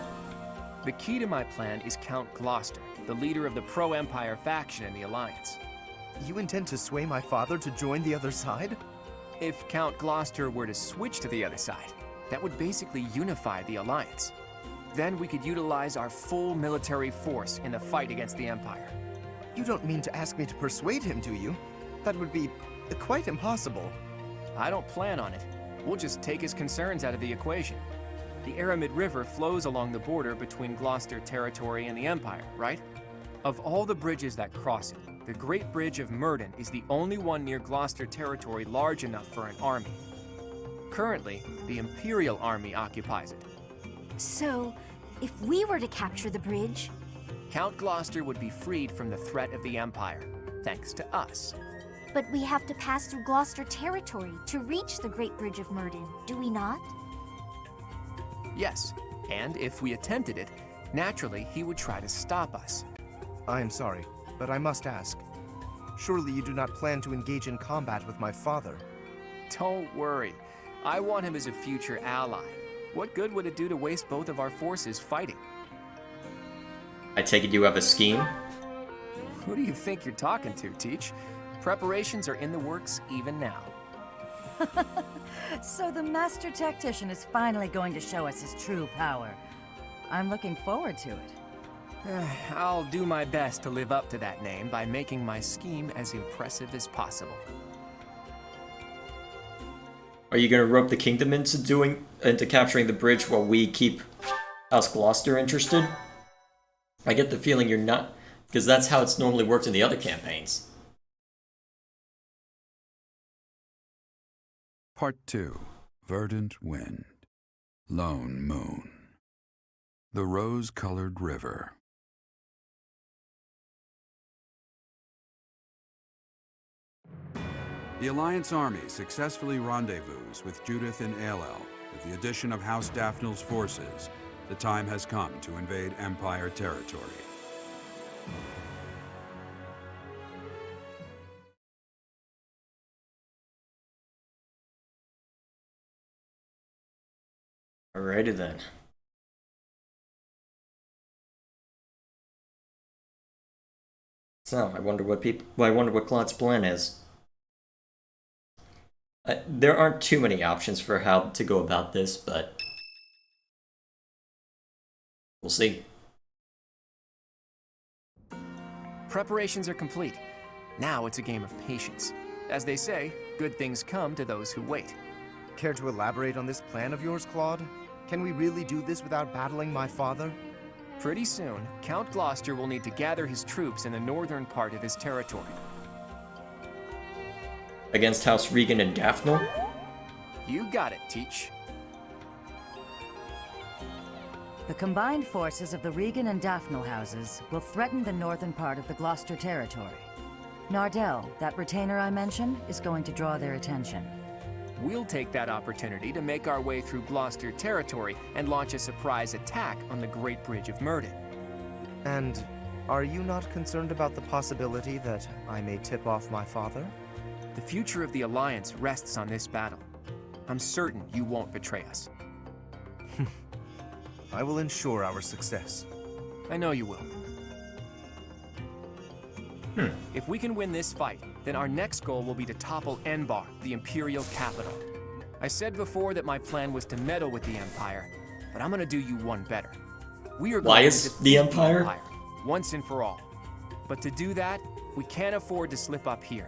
The key to my plan is Count Gloucester, the leader of the pro-Empire faction in the Alliance. You intend to sway my father to join the other side? If Count Gloucester were to switch to the other side, that would basically unify the Alliance. Then we could utilize our full military force in the fight against the Empire. You don't mean to ask me to persuade him, do you? That would be quite impossible. I don't plan on it. We'll just take his concerns out of the equation. The Aramid River flows along the border between Gloucester territory and the Empire, right? Of all the bridges that cross it, the Great Bridge of Myrddin is the only one near Gloucester territory large enough for an army. Currently, the Imperial Army occupies it. So, if we were to capture the bridge... Count Gloucester would be freed from the threat of the Empire, thanks to us. But we have to pass through Gloucester territory to reach the Great Bridge of Myrddin, do we not? Yes, and if we attempted it, naturally he would try to stop us. I am sorry, but I must ask. Surely you do not plan to engage in combat with my father? Don't worry. I want him as a future ally. What good would it do to waste both of our forces fighting? I take it you have a scheme? Who do you think you're talking to, Teach? Preparations are in the works even now. So the Master Tactician is finally going to show us his true power. I'm looking forward to it. I'll do my best to live up to that name by making my scheme as impressive as possible. Are you gonna rope the kingdom into capturing the bridge while we keep House Gloucester interested? I get the feeling you're not, because that's how it's normally worked in the other campaigns. Part 2. Verdant Wind. Lone Moon. The Rose-Colored River. The Alliance army successfully rendezvous with Judith in Aelel. With the addition of House Daphnel's forces, the time has come to invade Empire territory. Alrighty then. So, I wonder what Claude's plan is. There aren't too many options for how to go about this, but we'll see. Preparations are complete. Now it's a game of patience. As they say, good things come to those who wait. Care to elaborate on this plan of yours, Claude? Can we really do this without battling my father? Pretty soon, Count Gloucester will need to gather his troops in the northern part of his territory. Against House Regan and Daphne? You got it, Teach. The combined forces of the Regan and Daphne houses will threaten the northern part of the Gloucester territory. Nardell, that retainer I mentioned, is going to draw their attention. We'll take that opportunity to make our way through Gloucester territory and launch a surprise attack on the Great Bridge of Myrddin. And are you not concerned about the possibility that I may tip off my father? The future of the Alliance rests on this battle. I'm certain you won't betray us. I will ensure our success. I know you will. If we can win this fight, then our next goal will be to topple Enbar, the Imperial capital. I said before that my plan was to meddle with the Empire, but I'm gonna do you one better. We are Why going is to defeat the Empire? once and for all. But to do that, we can't afford to slip up here.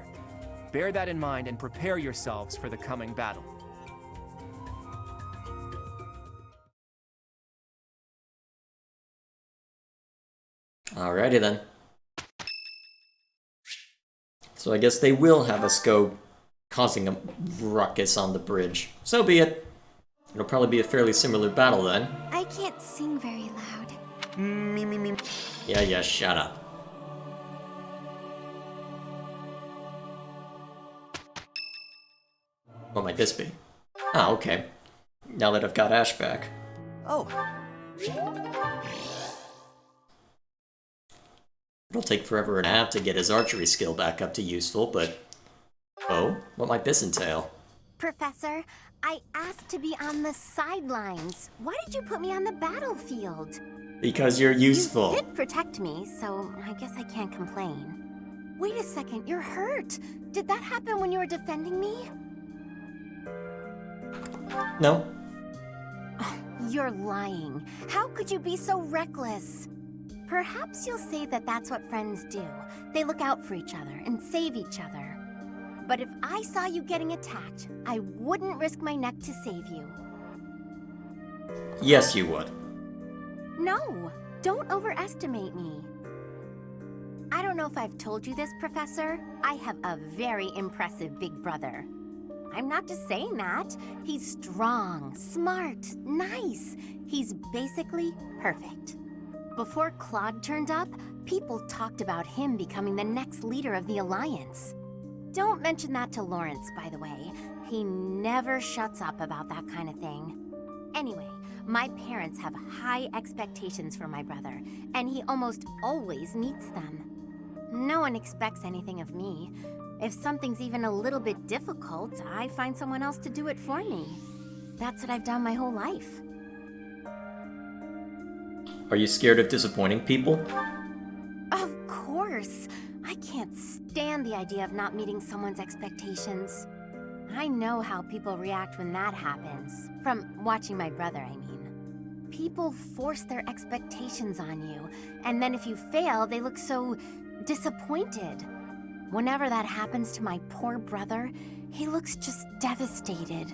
Bear that in mind and prepare yourselves for the coming battle. Alrighty then. So I guess they will have us go causing a ruckus on the bridge. So be it. It'll probably be a fairly similar battle then. I can't sing very loud. Me. Yeah, shut up. What might this be? Ah, okay. Now that I've got Ash back. Oh, It'll take forever and a half to get his archery skill back up to useful, but... Oh, what might this entail? Professor, I asked to be on the sidelines. Why did you put me on the battlefield? Because you're useful. You did protect me, so I guess I can't complain. Wait a second, you're hurt. Did that happen when you were defending me? No. Oh, you're lying. How could you be so reckless? Perhaps you'll say that that's what friends do. They look out for each other and save each other. But if I saw you getting attacked, I wouldn't risk my neck to save you. Yes, you would. No, don't overestimate me. I don't know if I've told you this, Professor. I have a very impressive big brother. I'm not just saying that. He's strong, smart, nice. He's basically perfect. Before Claude turned up, people talked about him becoming the next leader of the Alliance. Don't mention that to Lawrence, by the way. He never shuts up about that kind of thing. Anyway, my parents have high expectations for my brother, and he almost always meets them. No one expects anything of me. If something's even a little bit difficult, I find someone else to do it for me. That's what I've done my whole life. Are you scared of disappointing people? Of course. I can't stand the idea of not meeting someone's expectations. I know how people react when that happens. From watching my brother, I mean. People force their expectations on you, and then if you fail, they look so disappointed. Whenever that happens to my poor brother, he looks just devastated.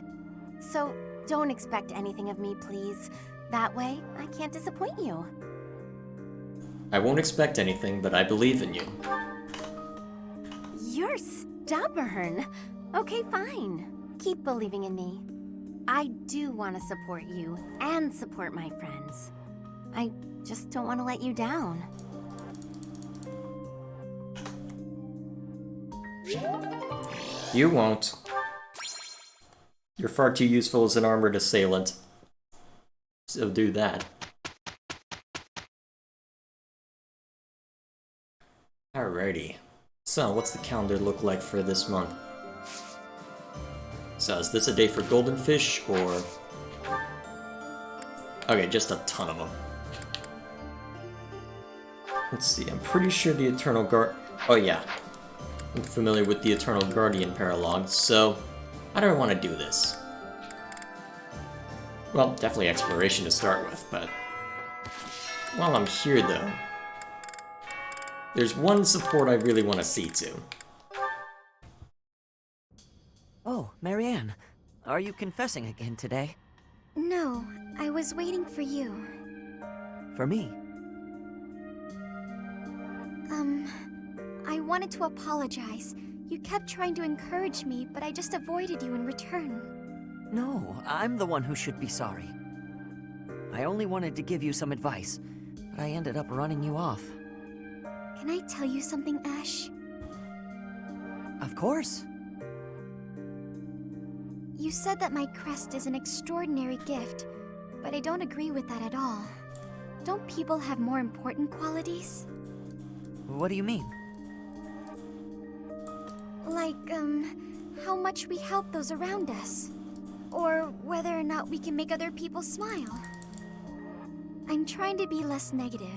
So don't expect anything of me, please. That way, I can't disappoint you. I won't expect anything, but I believe in you. You're stubborn. Okay, fine. Keep believing in me. I do want to support you and support my friends. I just don't want to let you down. You won't. You're far too useful as an armored assailant. So do that. Alrighty. So, what's the calendar look like for this month? So, is this a day for golden fish, or... Okay, just a ton of them. Let's see, I'm pretty sure the Eternal Guard... Oh yeah. I'm familiar with the Eternal Guardian paralogue, so... How do I want to do this? Well, definitely exploration to start with, but... While I'm here, though... There's one support I really want to see to. Oh, Marianne. Are you confessing again today? No, I was waiting for you. For me? I wanted to apologize. You kept trying to encourage me, but I just avoided you in return. No, I'm the one who should be sorry. I only wanted to give you some advice, but I ended up running you off. Can I tell you something, Ash? Of course. You said that my crest is an extraordinary gift, but I don't agree with that at all. Don't people have more important qualities? What do you mean? Like, how much we help those around us. Or whether or not we can make other people smile. I'm trying to be less negative.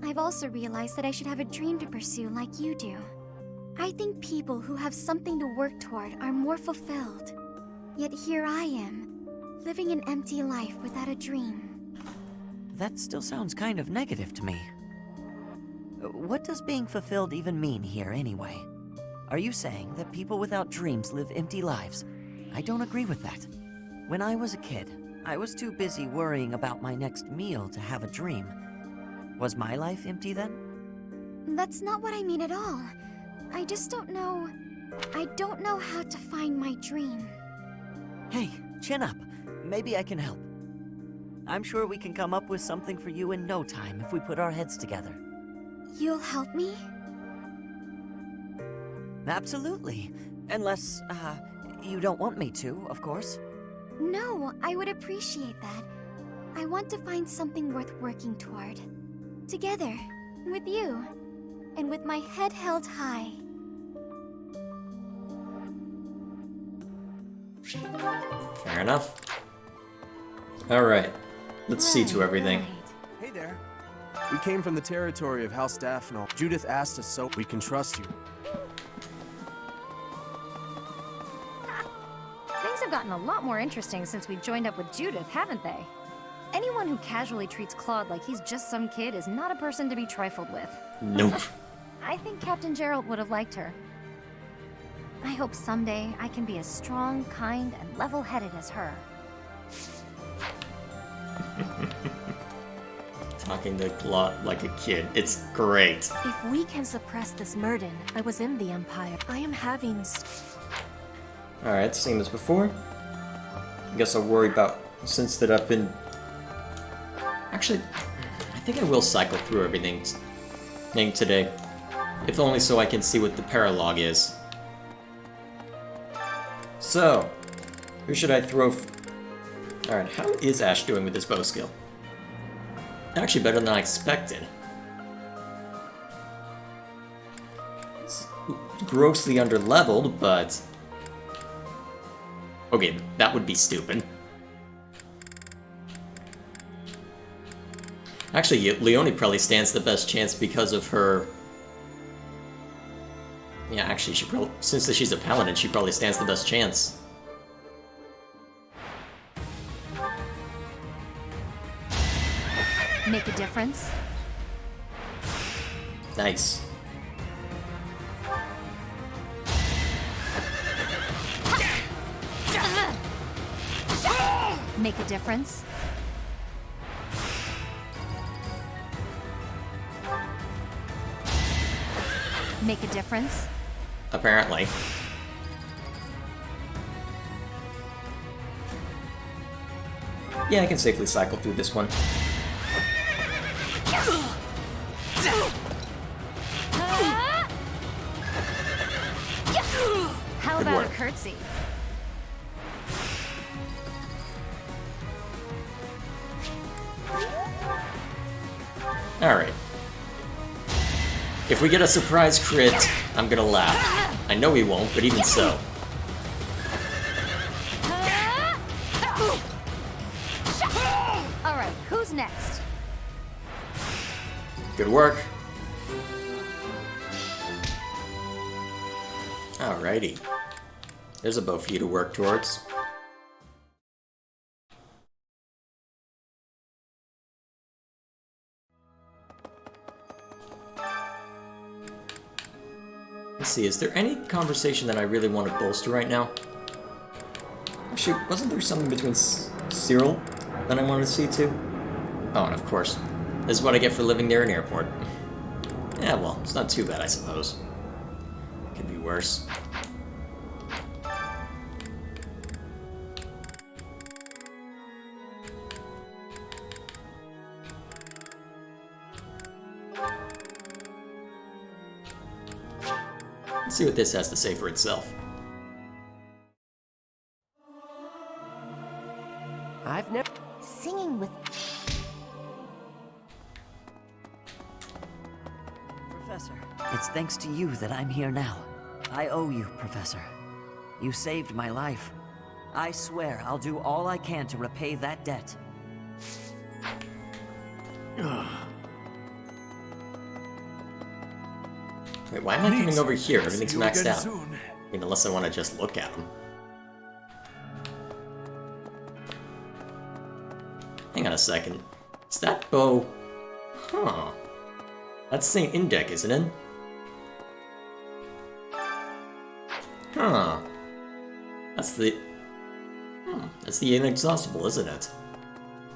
I've also realized that I should have a dream to pursue like you do. I think people who have something to work toward are more fulfilled. Yet here I am, living an empty life without a dream. That still sounds kind of negative to me. What does being fulfilled even mean here, anyway? Are you saying that people without dreams live empty lives? I don't agree with that. When I was a kid, I was too busy worrying about my next meal to have a dream. Was my life empty then? That's not what I mean at all. I just don't know... I don't know how to find my dream. Hey, chin up. Maybe I can help. I'm sure we can come up with something for you in no time if we put our heads together. You'll help me? Absolutely. Unless, you don't want me to, of course. No, I would appreciate that. I want to find something worth working toward. Together, with you, and with my head held high. Fair enough. Alright, let's see to everything. Hey there. We came from the territory of House Daphne. Judith asked us so we can trust you. Things have gotten a lot more interesting since we joined up with Judith, haven't they? Anyone who casually treats Claude like he's just some kid is not a person to be trifled with. Nope. I think Captain Gerald would have liked her. I hope someday I can be as strong, kind, and level-headed as her. Talking to Claude like a kid. It's great. If we can suppress this Murden, I was in the Empire. I am having... Alright, same as before. I guess I'll worry about, since that I've been... Actually, I think I will cycle through everything today. If only so I can see what the paralog is. So, who should I throw... Alright, how is Ash doing with his bow skill? Actually better than I expected. It's grossly underleveled, but... Okay, that would be stupid. Actually, Leone probably stands the best chance because of her... Yeah, actually, she probably, since she's a paladin, she probably stands the best chance. Make a difference? Nice. Make a difference? Make a difference? Apparently. Yeah, I can safely cycle through this one. How about a curtsy? Alright. If we get a surprise crit, I'm gonna laugh. I know we won't, but even so. Alright, who's next? Good work. Alrighty. There's a bow for you to work towards. Let's see, is there any conversation that I really want to bolster right now? Actually, wasn't there something between Cyril that I wanted to see too? Oh, and of course. This is what I get for living near an airport. Yeah, well, it's not too bad, I suppose. Could be worse. Let's see what this has to say for itself. I've never... Singing with... Professor, it's thanks to you that I'm here now. I owe you, Professor. You saved my life. I swear I'll do all I can to repay that debt. Wait, why am I coming over here? Everything's See you maxed again out. soon. I mean, unless I want to just look at them. Hang on a second. Is that bow? Huh. That's Saint Indec, isn't it? Huh. That's the... That's the Inexhaustible, isn't it?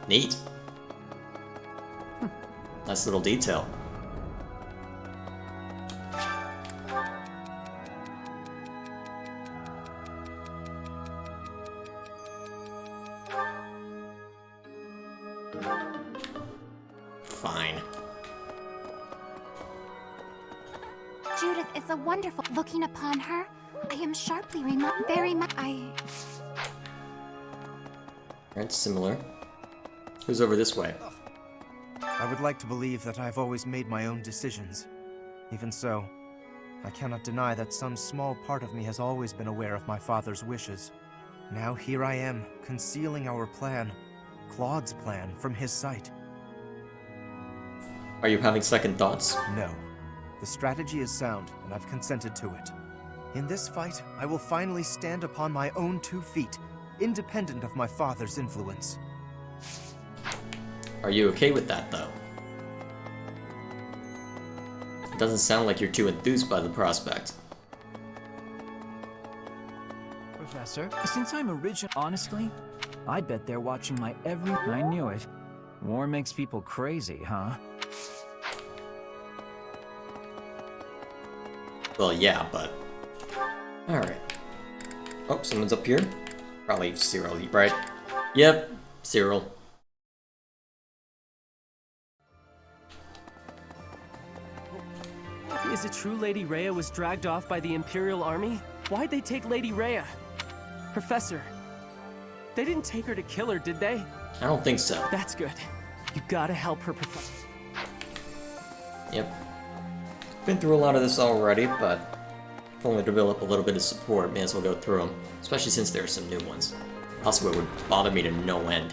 Neat. Nice little detail. Fine. Judith is a wonderful. Looking upon her, I am sharply very much. Right, similar. Who's over this way? I would like to believe that I've always made my own decisions. Even so, I cannot deny that some small part of me has always been aware of my father's wishes. Now here I am, concealing our plan, Claude's plan, from his sight. Are you having second thoughts? No. The strategy is sound, and I've consented to it. In this fight, I will finally stand upon my own 2 feet, independent of my father's influence. Are you okay with that, though? It doesn't sound like you're too enthused by the prospect. Professor, since I'm honestly, I bet they're watching my every... I knew it. War makes people crazy, huh? Well, yeah, but... Alright. Oh, someone's up here? Probably Cyril, right? Yep, Cyril. Is it true Lady Rhea was dragged off by the Imperial Army? Why'd they take Lady Rhea? Professor, they didn't take her to kill her, did they? I don't think so. That's good. You gotta help her, Professor. Yep. Been through a lot of this already, but if only to build up a little bit of support, may as well go through them. Especially since there are some new ones. Also, it would bother me to no end.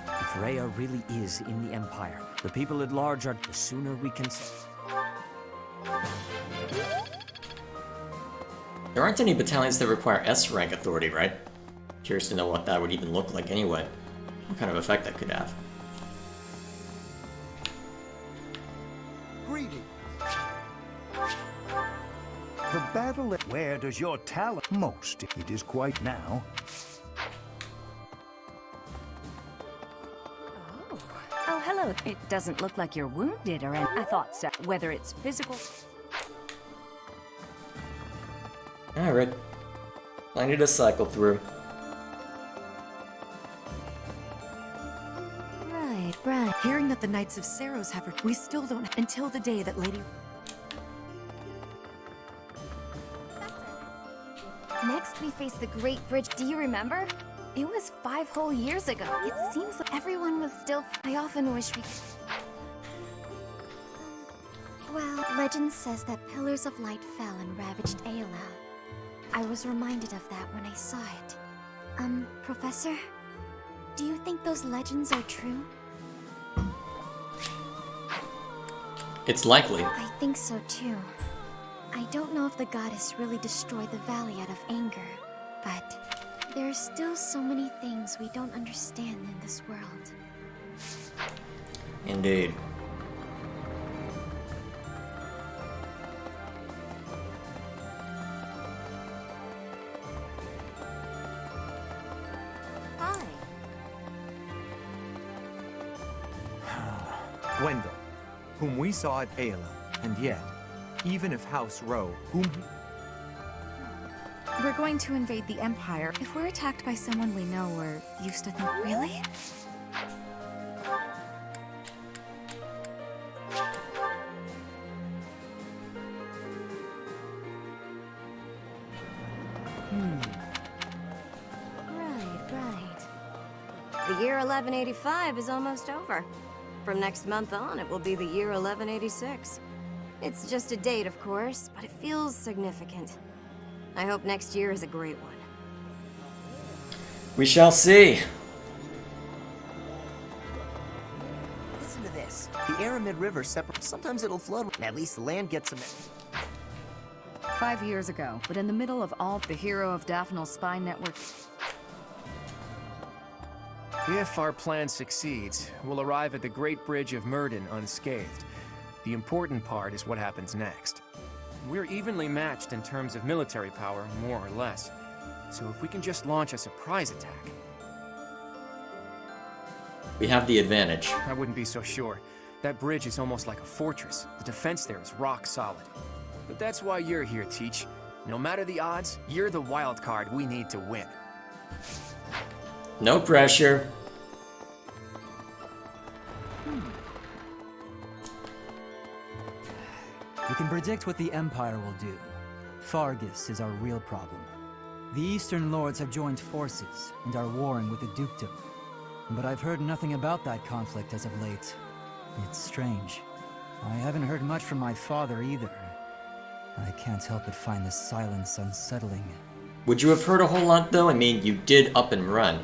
If Rhea really is in the Empire, the people at large are... The sooner we can... There aren't any battalions that require S-rank authority, right? Curious to know what that would even look like anyway. What kind of effect that could have. Greetings. The battle... Where does your talent... Most. It is quite now. Oh, hello. It doesn't look like you're wounded or anything. I thought so. Whether it's physical... Alright. I need to cycle through. Right. Hearing that the Knights of Saros have her... We still don't... Until the day that Lady... Next, we face the Great Bridge. Do you remember? It was 5 whole years ago. It seems like everyone was still... I often wish we... Well, legend says that pillars of light fell and ravaged Aelal. I was reminded of that when I saw it. Professor? Do you think those legends are true? It's likely. I think so too. I don't know if the goddess really destroyed the valley out of anger, but there are still so many things we don't understand in this world. Indeed. Gwendol, whom we saw at Aela, and yet, even if House Rowe, whom We're going to invade the Empire. If we're attacked by someone we know or used to think... Really? Right. The year 1185 is almost over. From next month on, it will be the year 1186. It's just a date, of course, but it feels significant. I hope next year is a great one. We shall see. Listen to this. The Aramid River separates. Sometimes it'll flood. At least the land gets some. 5 years ago, but in the middle of all the hero of Daphnal's spy network. If our plan succeeds, we'll arrive at the Great Bridge of Myrden unscathed. The important part is what happens next. We're evenly matched in terms of military power, more or less. So if we can just launch a surprise attack... We have the advantage. I wouldn't be so sure. That bridge is almost like a fortress. The defense there is rock solid. But that's why you're here, Teach. No matter the odds, you're the wild card we need to win. No pressure. We can predict what the Empire will do. Fargus is our real problem. The Eastern Lords have joined forces and are warring with the Dukedom. But I've heard nothing about that conflict as of late. It's strange. I haven't heard much from my father either. I can't help but find this silence unsettling. Would you have heard a whole lot, though? I mean, you did up and run.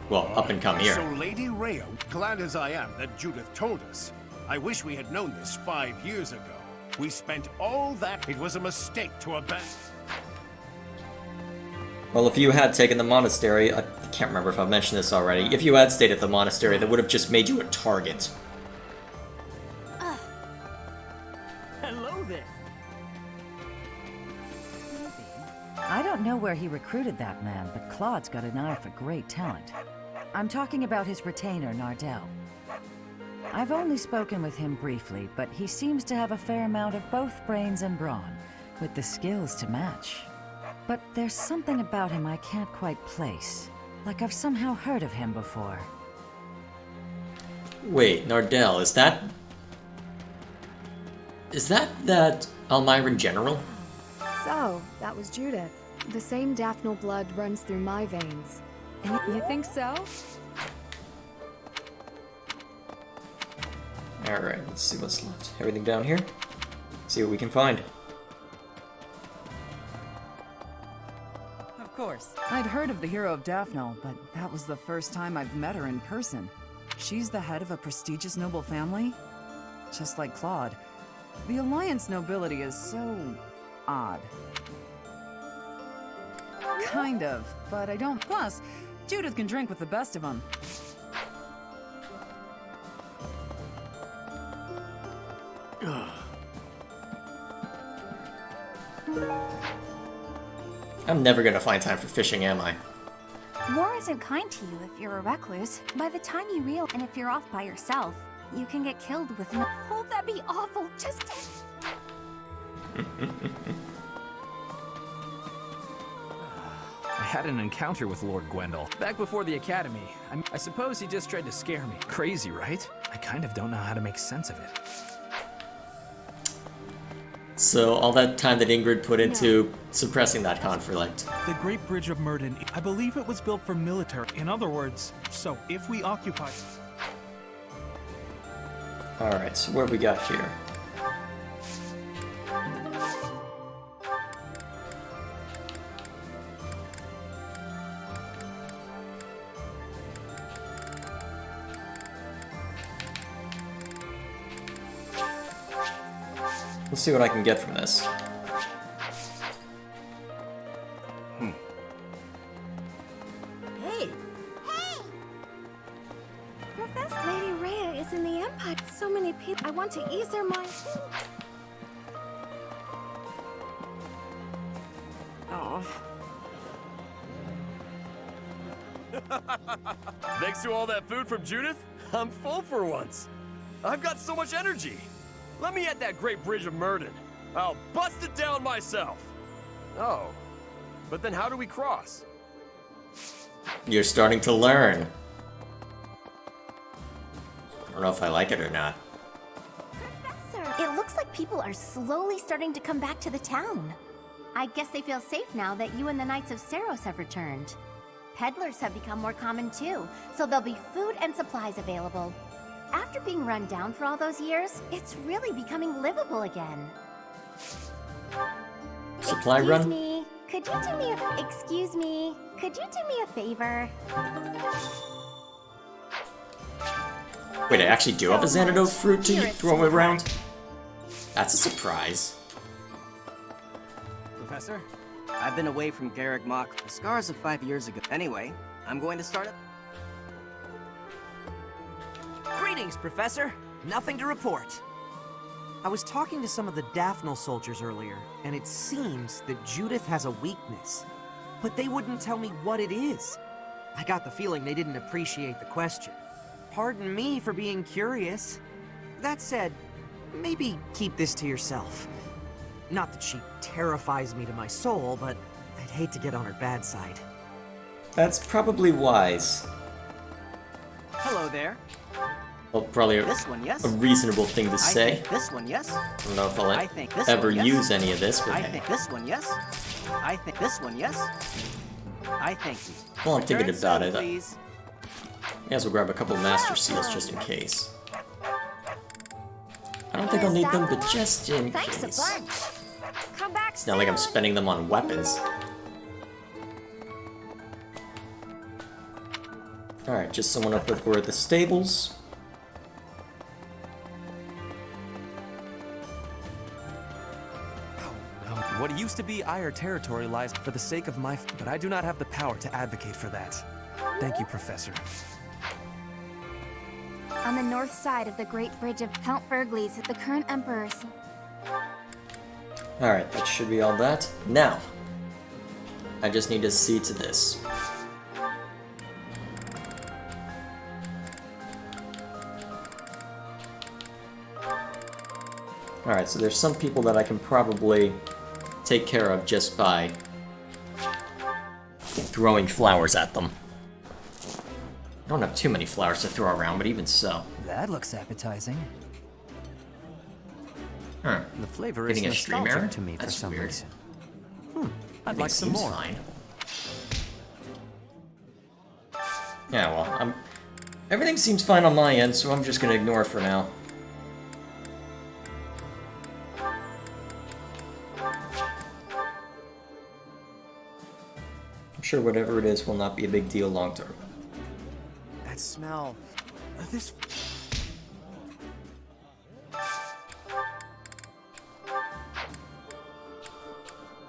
Well, up and come here. So, Lady Rhea, glad as I am that Judith told us. I wish we had known this 5 years ago. We spent all that. It was a mistake to abandon. Well, if you had taken the monastery, I can't remember if I've mentioned this already. If you had stayed at the monastery, that would have just made you a target. Hello there. I don't know where he recruited that man, but Claude's got an eye for great talent. I'm talking about his retainer, Nardell. I've only spoken with him briefly, but he seems to have a fair amount of both brains and brawn, with the skills to match. But there's something about him I can't quite place. Like I've somehow heard of him before. Wait, Nardell, is that Almyran general? So, that was Judith. The same Daphnal blood runs through my veins. And you think so? Alright, let's see what's left. Everything down here? See what we can find. Of course. I'd heard of the hero of Daphnal, but that was the first time I've met her in person. She's the head of a prestigious noble family? Just like Claude. The Alliance nobility is so... odd. Kind of, but I don't... Plus, Judith can drink with the best of them. I'm never gonna find time for fishing, am I? War isn't kind to you if you're a recluse. By the time you realize, and if you're off by yourself, you can get killed with no— Oh, that'd be awful. Just... I had an encounter with Lord Gwendol back before the Academy. I suppose he just tried to scare me. Crazy, right? I kind of don't know how to make sense of it. So, all that time that Ingrid put into suppressing that conflict. The Great Bridge of Myrden, I believe it was built for military. In other words, so if we occupy... Alright, so what have we got here? Let's see what I can get from this. Hey! Hey! Professor Lady Rhea is in the Empire. So many people. I want to ease their minds. Oh. Thanks to all that food from Judith, I'm full for once. I've got so much energy. Let me at that great bridge of Murden. I'll bust it down myself. Oh, but then how do we cross? You're starting to learn. I don't know if I like it or not. Professor, it looks like people are slowly starting to come back to the town. I guess they feel safe now that you and the Knights of Saros have returned. Peddlers have become more common too, so there'll be food and supplies available. After being run down for all those years, it's really becoming livable again. Supply run? Excuse me, could you do me a favor? Wait, I actually do have a Xanadu fruit to throw around? That's a surprise. Professor, I've been away from Garrick Mach the scars of 5 years ago. Anyway, I'm going to start up. Greetings, Professor. Nothing to report. I was talking to some of the Daphnel soldiers earlier, and it seems that Judith has a weakness. But they wouldn't tell me what it is. I got the feeling they didn't appreciate the question. Pardon me for being curious. That said, maybe keep this to yourself. Not that she terrifies me to my soul, but I'd hate to get on her bad side. That's probably wise. Hello there. Well, probably This one, yes. a reasonable thing to I say. think this one, yes. I don't know if I'll I think this ever one, yes. use any of this, but I hey. think this one, yes. I think this one, yes. I thank you. Well, I'm thinking Return about soon, it. please. May as well grab a couple Master Seals just in case. I don't think I'll need them, but just in Thanks a case. bunch. Come back It's not like I'm spending them on weapons. Alright, just someone up with we're at the stables. What used to be Ire territory lies for the sake of my... But I do not have the power to advocate for that. Thank you, Professor. On the north side of the Great Bridge of Count Burgles, the current Emperor's... Alright, that should be all that. Now, I just need to see to this. Alright, so there's some people that I can probably take care of just by throwing flowers at them. I don't have too many flowers to throw around, but even so. That looks appetizing. Huh. The flavor Getting is a stream nostalgic error? to me for That's some weird. reason. I'd like some more. Fine. Yeah, well, everything seems fine on my end, so I'm just gonna ignore it for now. I'm sure whatever it is will not be a big deal long term. That smell. This.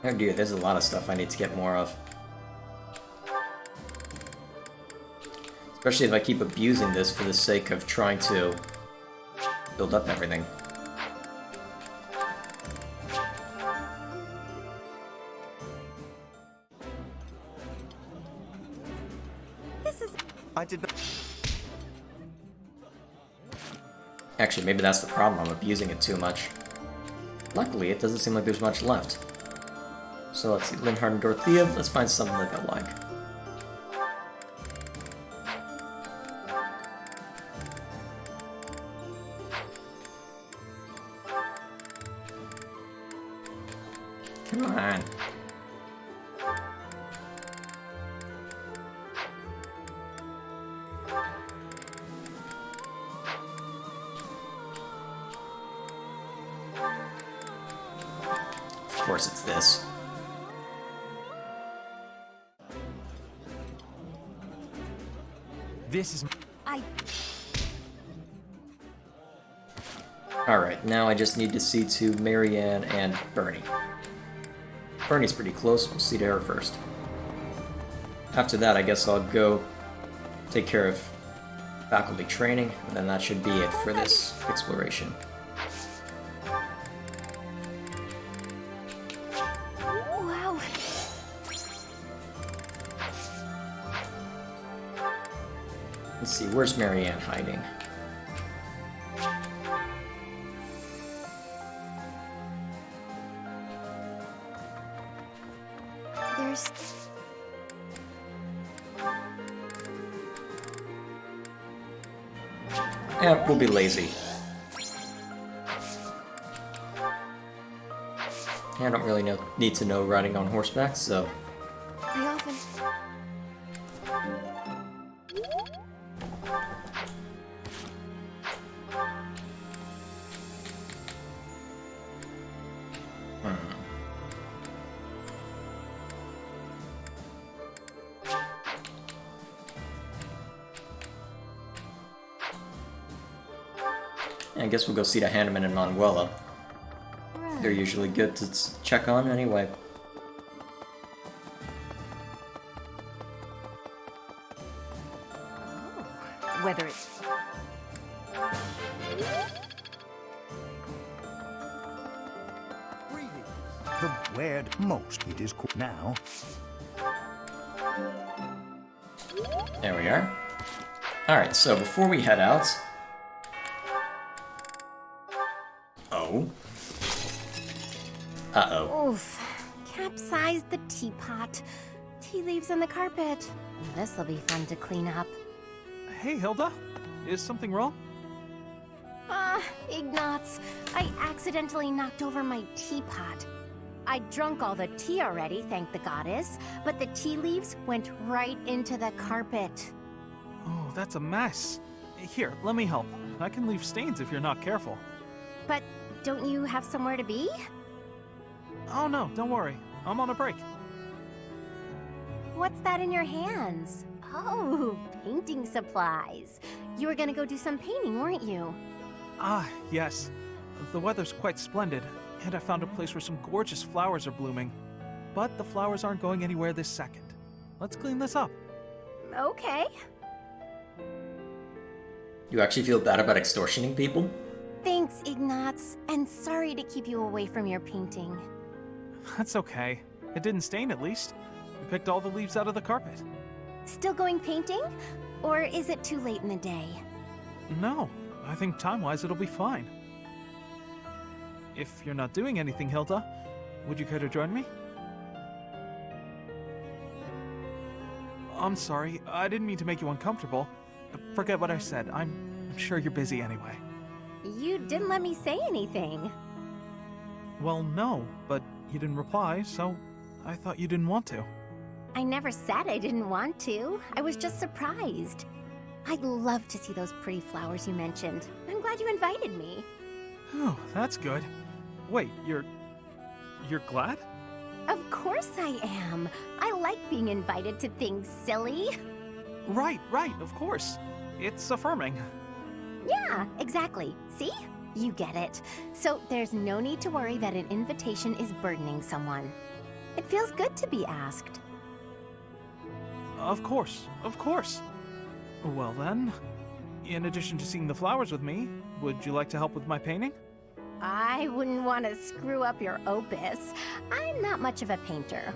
Oh dear, there's a lot of stuff I need to get more of. Especially if I keep abusing this for the sake of trying to build up everything. This is. I did not. Actually, maybe that's the problem, I'm abusing it too much. Luckily, it doesn't seem like there's much left. So let's see, Linhard and Dorothea, let's find something that they'll like. Come on. Of course it's this. This is... Alright, now I just need to see to Marianne and Bernie. Bernie's pretty close, we'll see to her first. After that, I guess I'll go take care of faculty training, and then that should be it for this exploration. Wow. Let's see, where's Marianne hiding? first. Yeah, we'll be lazy. I don't really need to know riding on horseback, so... I often... I guess we'll go see the Hanneman and Manuela. They're usually good to check on anyway. Whether it's... The word most it is called now. There we are. Alright, so before we head out... Oh. Uh-oh. Oof. Capsized the teapot. Tea leaves on the carpet. This'll be fun to clean up. Hey, Hilda. Is something wrong? Ah, Ignatz. I accidentally knocked over my teapot. I'd drunk all the tea already, thank the goddess, but the tea leaves went right into the carpet. Oh, that's a mess. Here, let me help. I can leave stains if you're not careful. But don't you have somewhere to be? Oh no, don't worry. I'm on a break. What's that in your hands? Oh, painting supplies. You were gonna go do some painting, weren't you? Ah, yes. The weather's quite splendid, and I found a place where some gorgeous flowers are blooming. But the flowers aren't going anywhere this second. Let's clean this up. Okay. You actually feel bad about extortioning people? Thanks, Ignatz, and sorry to keep you away from your painting. That's okay. It didn't stain, at least. We picked all the leaves out of the carpet. Still going painting? Or is it too late in the day? No, I think time-wise it'll be fine. If you're not doing anything, Hilda, would you care to join me? I'm sorry, I didn't mean to make you uncomfortable. Forget what I said. I'm sure you're busy anyway. You didn't let me say anything. Well, no, but you didn't reply, so I thought you didn't want to. I never said I didn't want to. I was just surprised. I'd love to see those pretty flowers you mentioned. I'm glad you invited me. Oh, that's good. Wait, you're glad? Of course I am. I like being invited to things, silly. Right, of course. It's affirming. Yeah, exactly. See? You get it. So there's no need to worry that an invitation is burdening someone. It feels good to be asked. Of course. Well then, in addition to seeing the flowers with me, would you like to help with my painting? I wouldn't want to screw up your opus. I'm not much of a painter.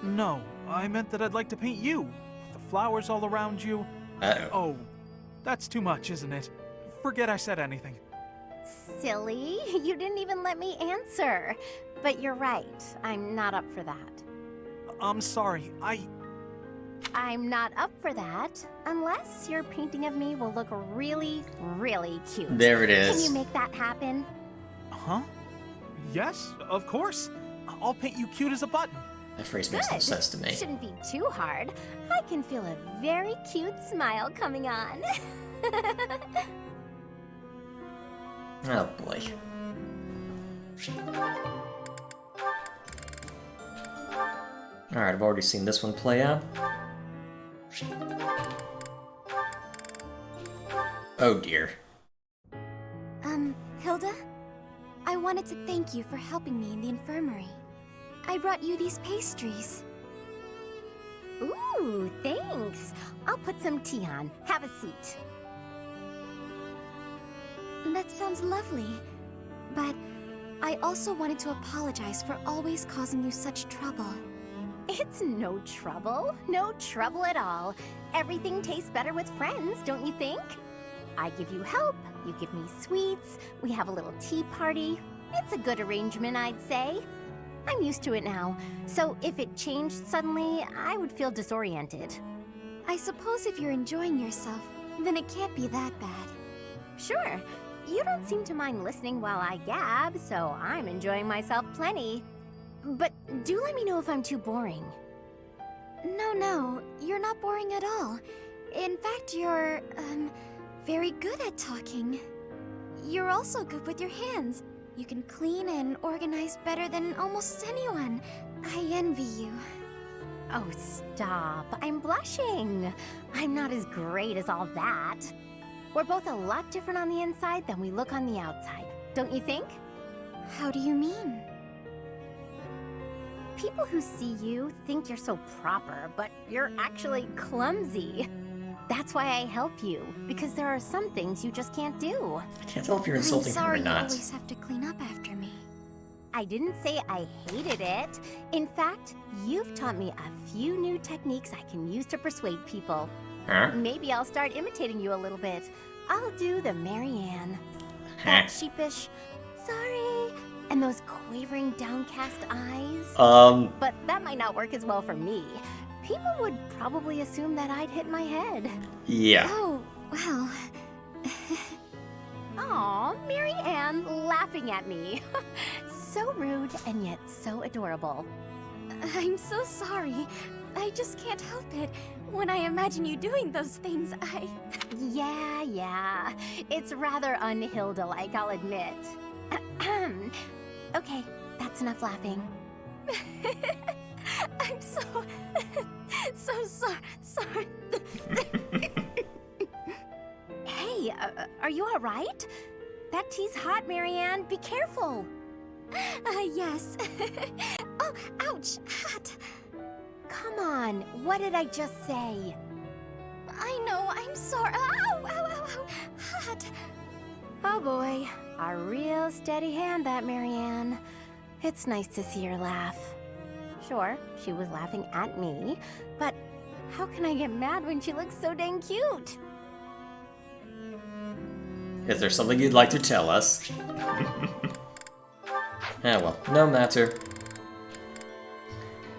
No, I meant that I'd like to paint you. With the flowers all around you. Uh-oh. Oh, that's too much, isn't it? Forget I said anything. Silly, you didn't even let me answer. But you're right, I'm not up for that. I'm sorry, I'm not up for that, unless your painting of me will look really, really cute. There it is. Can you make that happen? Huh? Yes, of course. I'll paint you cute as a button. That phrase makes no sense to me. Shouldn't be too hard. I can feel a very cute smile coming on. Oh boy. Alright, I've already seen this one play out. Oh dear. Hilda? I wanted to thank you for helping me in the infirmary. I brought you these pastries. Ooh, thanks. I'll put some tea on. Have a seat. That sounds lovely. But I also wanted to apologize for always causing you such trouble. It's no trouble. No trouble at all. Everything tastes better with friends, don't you think? I give you help, you give me sweets, we have a little tea party. It's a good arrangement, I'd say. I'm used to it now, so if it changed suddenly, I would feel disoriented. I suppose if you're enjoying yourself, then it can't be that bad. Sure, you don't seem to mind listening while I gab, so I'm enjoying myself plenty. But do let me know if I'm too boring. No, you're not boring at all. In fact, you're, very good at talking. You're also good with your hands. You can clean and organize better than almost anyone. I envy you. Oh, stop. I'm blushing. I'm not as great as all that. We're both a lot different on the inside than we look on the outside, don't you think? How do you mean? People who see you think you're so proper, but you're actually clumsy. That's why I help you, because there are some things you just can't do. I can't tell if you're insulting him or I'm sorry you not. always have to clean up after me. I didn't say I hated it. In fact, you've taught me a few new techniques I can use to persuade people. Huh? Maybe I'll start imitating you a little bit. I'll do the Marianne. That sheepish, sorry, and those quavering downcast eyes. But that might not work as well for me. People would probably assume that I'd hit my head. Yeah. Oh, well... Aw, Marianne laughing at me. So rude and yet so adorable. I'm so sorry. I just can't help it. When I imagine you doing those things, I... Yeah. It's rather un-Hilda-like, I'll admit. Okay, that's enough laughing. I'm so sorry. Hey, are you alright? That tea's hot, Marianne. Be careful. Yes. Oh, ouch, hot. Come on, what did I just say? I know, I'm sorry. Ow, hot. Oh boy, a real steady hand, that Marianne. It's nice to see her laugh. Sure, she was laughing at me, but how can I get mad when she looks so dang cute? Is there something you'd like to tell us? Well, no matter.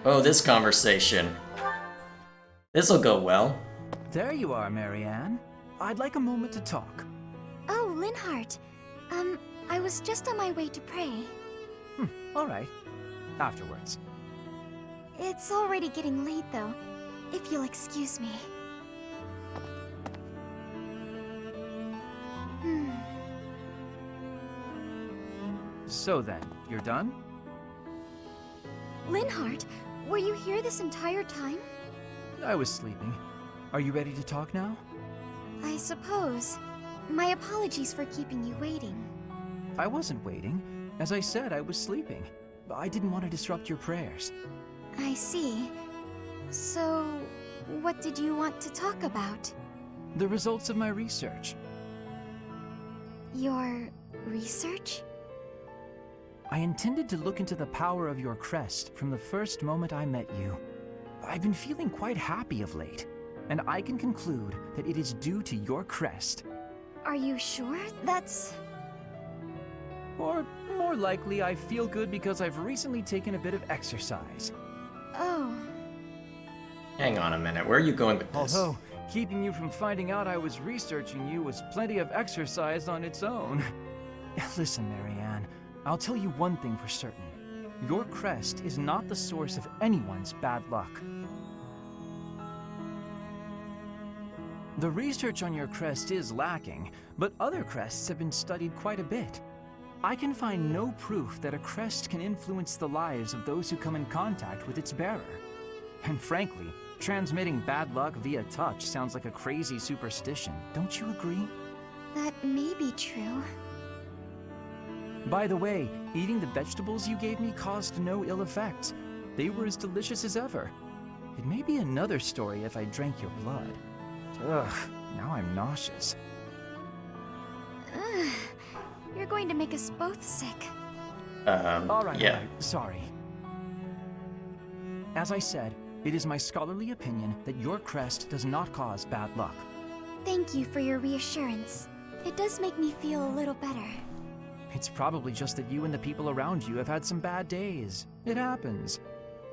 Oh, this conversation. This'll go well. There you are, Marianne. I'd like a moment to talk. Oh, Linhardt. I was just on my way to pray. All right. Afterwards. It's already getting late, though. If you'll excuse me. So then, you're done? Linhardt, were you here this entire time? I was sleeping. Are you ready to talk now? I suppose. My apologies for keeping you waiting. I wasn't waiting. As I said, I was sleeping. I didn't want to disrupt your prayers. I see. So, what did you want to talk about? The results of my research. Your research? I intended to look into the power of your crest from the first moment I met you. I've been feeling quite happy of late, and I can conclude that it is due to your crest. Are you sure that's... Or, more likely, I feel good because I've recently taken a bit of exercise. Oh. Hang on a minute, where are you going with this? Although, keeping you from finding out I was researching you was plenty of exercise on its own. Listen, Marianne, I'll tell you one thing for certain. Your crest is not the source of anyone's bad luck. The research on your crest is lacking, but other crests have been studied quite a bit. I can find no proof that a crest can influence the lives of those who come in contact with its bearer. And frankly, transmitting bad luck via touch sounds like a crazy superstition, don't you agree? That may be true. By the way, eating the vegetables you gave me caused no ill effects. They were as delicious as ever. It may be another story if I drank your blood. Ugh, now I'm nauseous. Ugh, you're going to make us both sick. All right, yeah. Sorry. As I said, it is my scholarly opinion that your crest does not cause bad luck. Thank you for your reassurance. It does make me feel a little better. It's probably just that you and the people around you have had some bad days. It happens.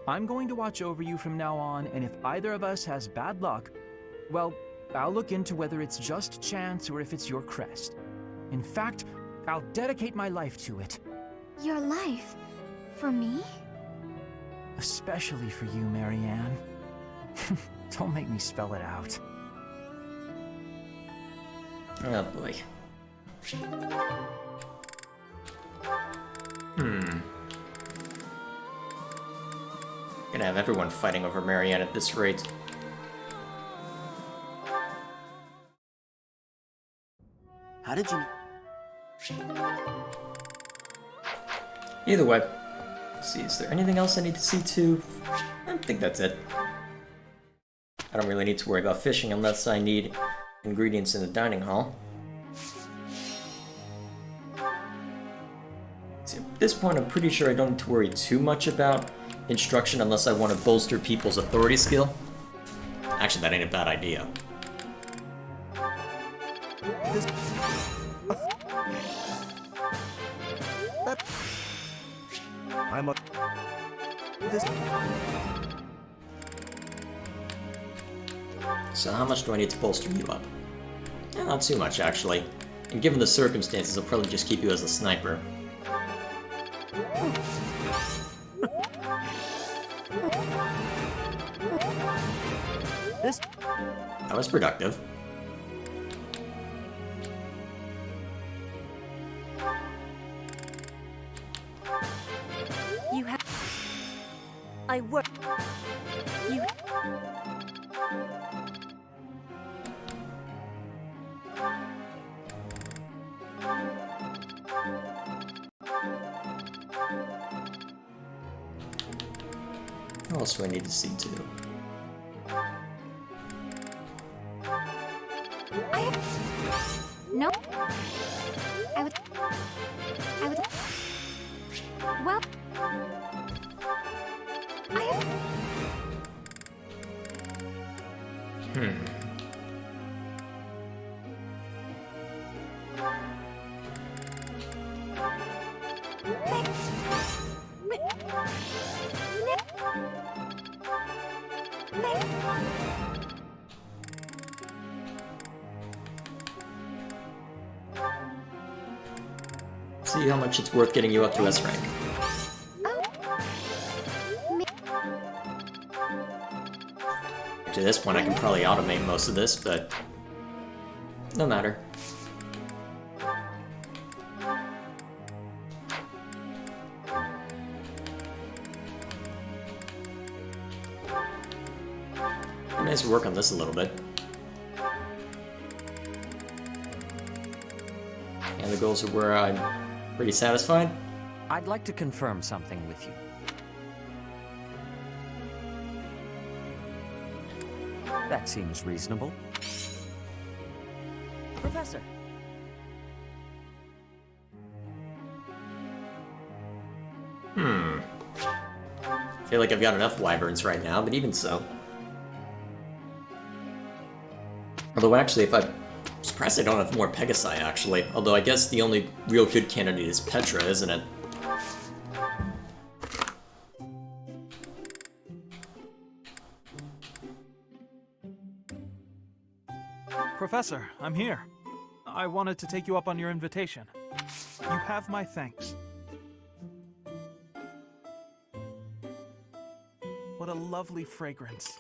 I'm going to watch over you from now on, and if either of us has bad luck, well, I'll look into whether it's just chance or if it's your crest. In fact, I'll dedicate my life to it. Your life? For me? Especially for you, Marianne. Don't make me spell it out. Oh boy. Gonna have everyone fighting over Marianne at this rate. How did you... Either way. Let's see, is there anything else I need to see too? I think that's it. I don't really need to worry about fishing unless I need ingredients in the dining hall. See, at this point, I'm pretty sure I don't need to worry too much about instruction unless I want to bolster people's authority skill. Actually, that ain't a bad idea. I'm a... So how much do I need to bolster you up? Not too much, actually. And given the circumstances, I'll probably just keep you as a sniper. That was productive. You have... I work... You... What else do I need to see too? No. I would... Well... See how much it's worth getting you up to S rank. To this point, I can probably automate most of this, but no matter. Nice work on this a little bit. And the goals are where I'm pretty satisfied. I'd like to confirm something with you. That seems reasonable. Professor! Feel like I've got enough wyverns right now, but even so. Although actually, if I'm surprised I don't have more Pegasi, actually. Although I guess the only real good candidate is Petra, isn't it? Professor, I'm here. I wanted to take you up on your invitation. You have my thanks. What a lovely fragrance.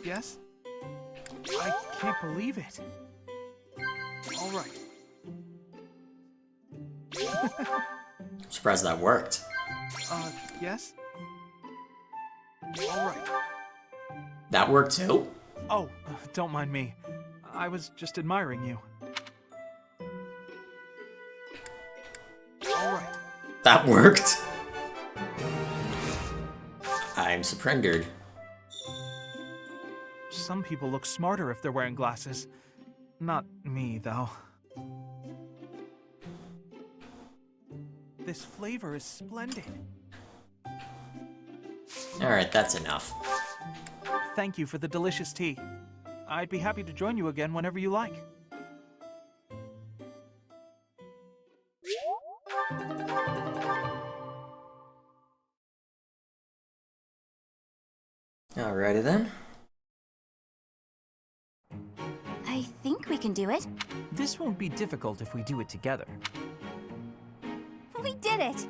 Yes? I can't believe it. All right. Surprised that worked. Yes? All right. That worked too? Oh, don't mind me. I was just admiring you. All right. That worked? I'm surrendered. Some people look smarter if they're wearing glasses. Not me, though. This flavor is splendid. Alright, that's enough. Thank you for the delicious tea. I'd be happy to join you again whenever you like. Alrighty then. I think we can do it. This won't be difficult if we do it together. We did it!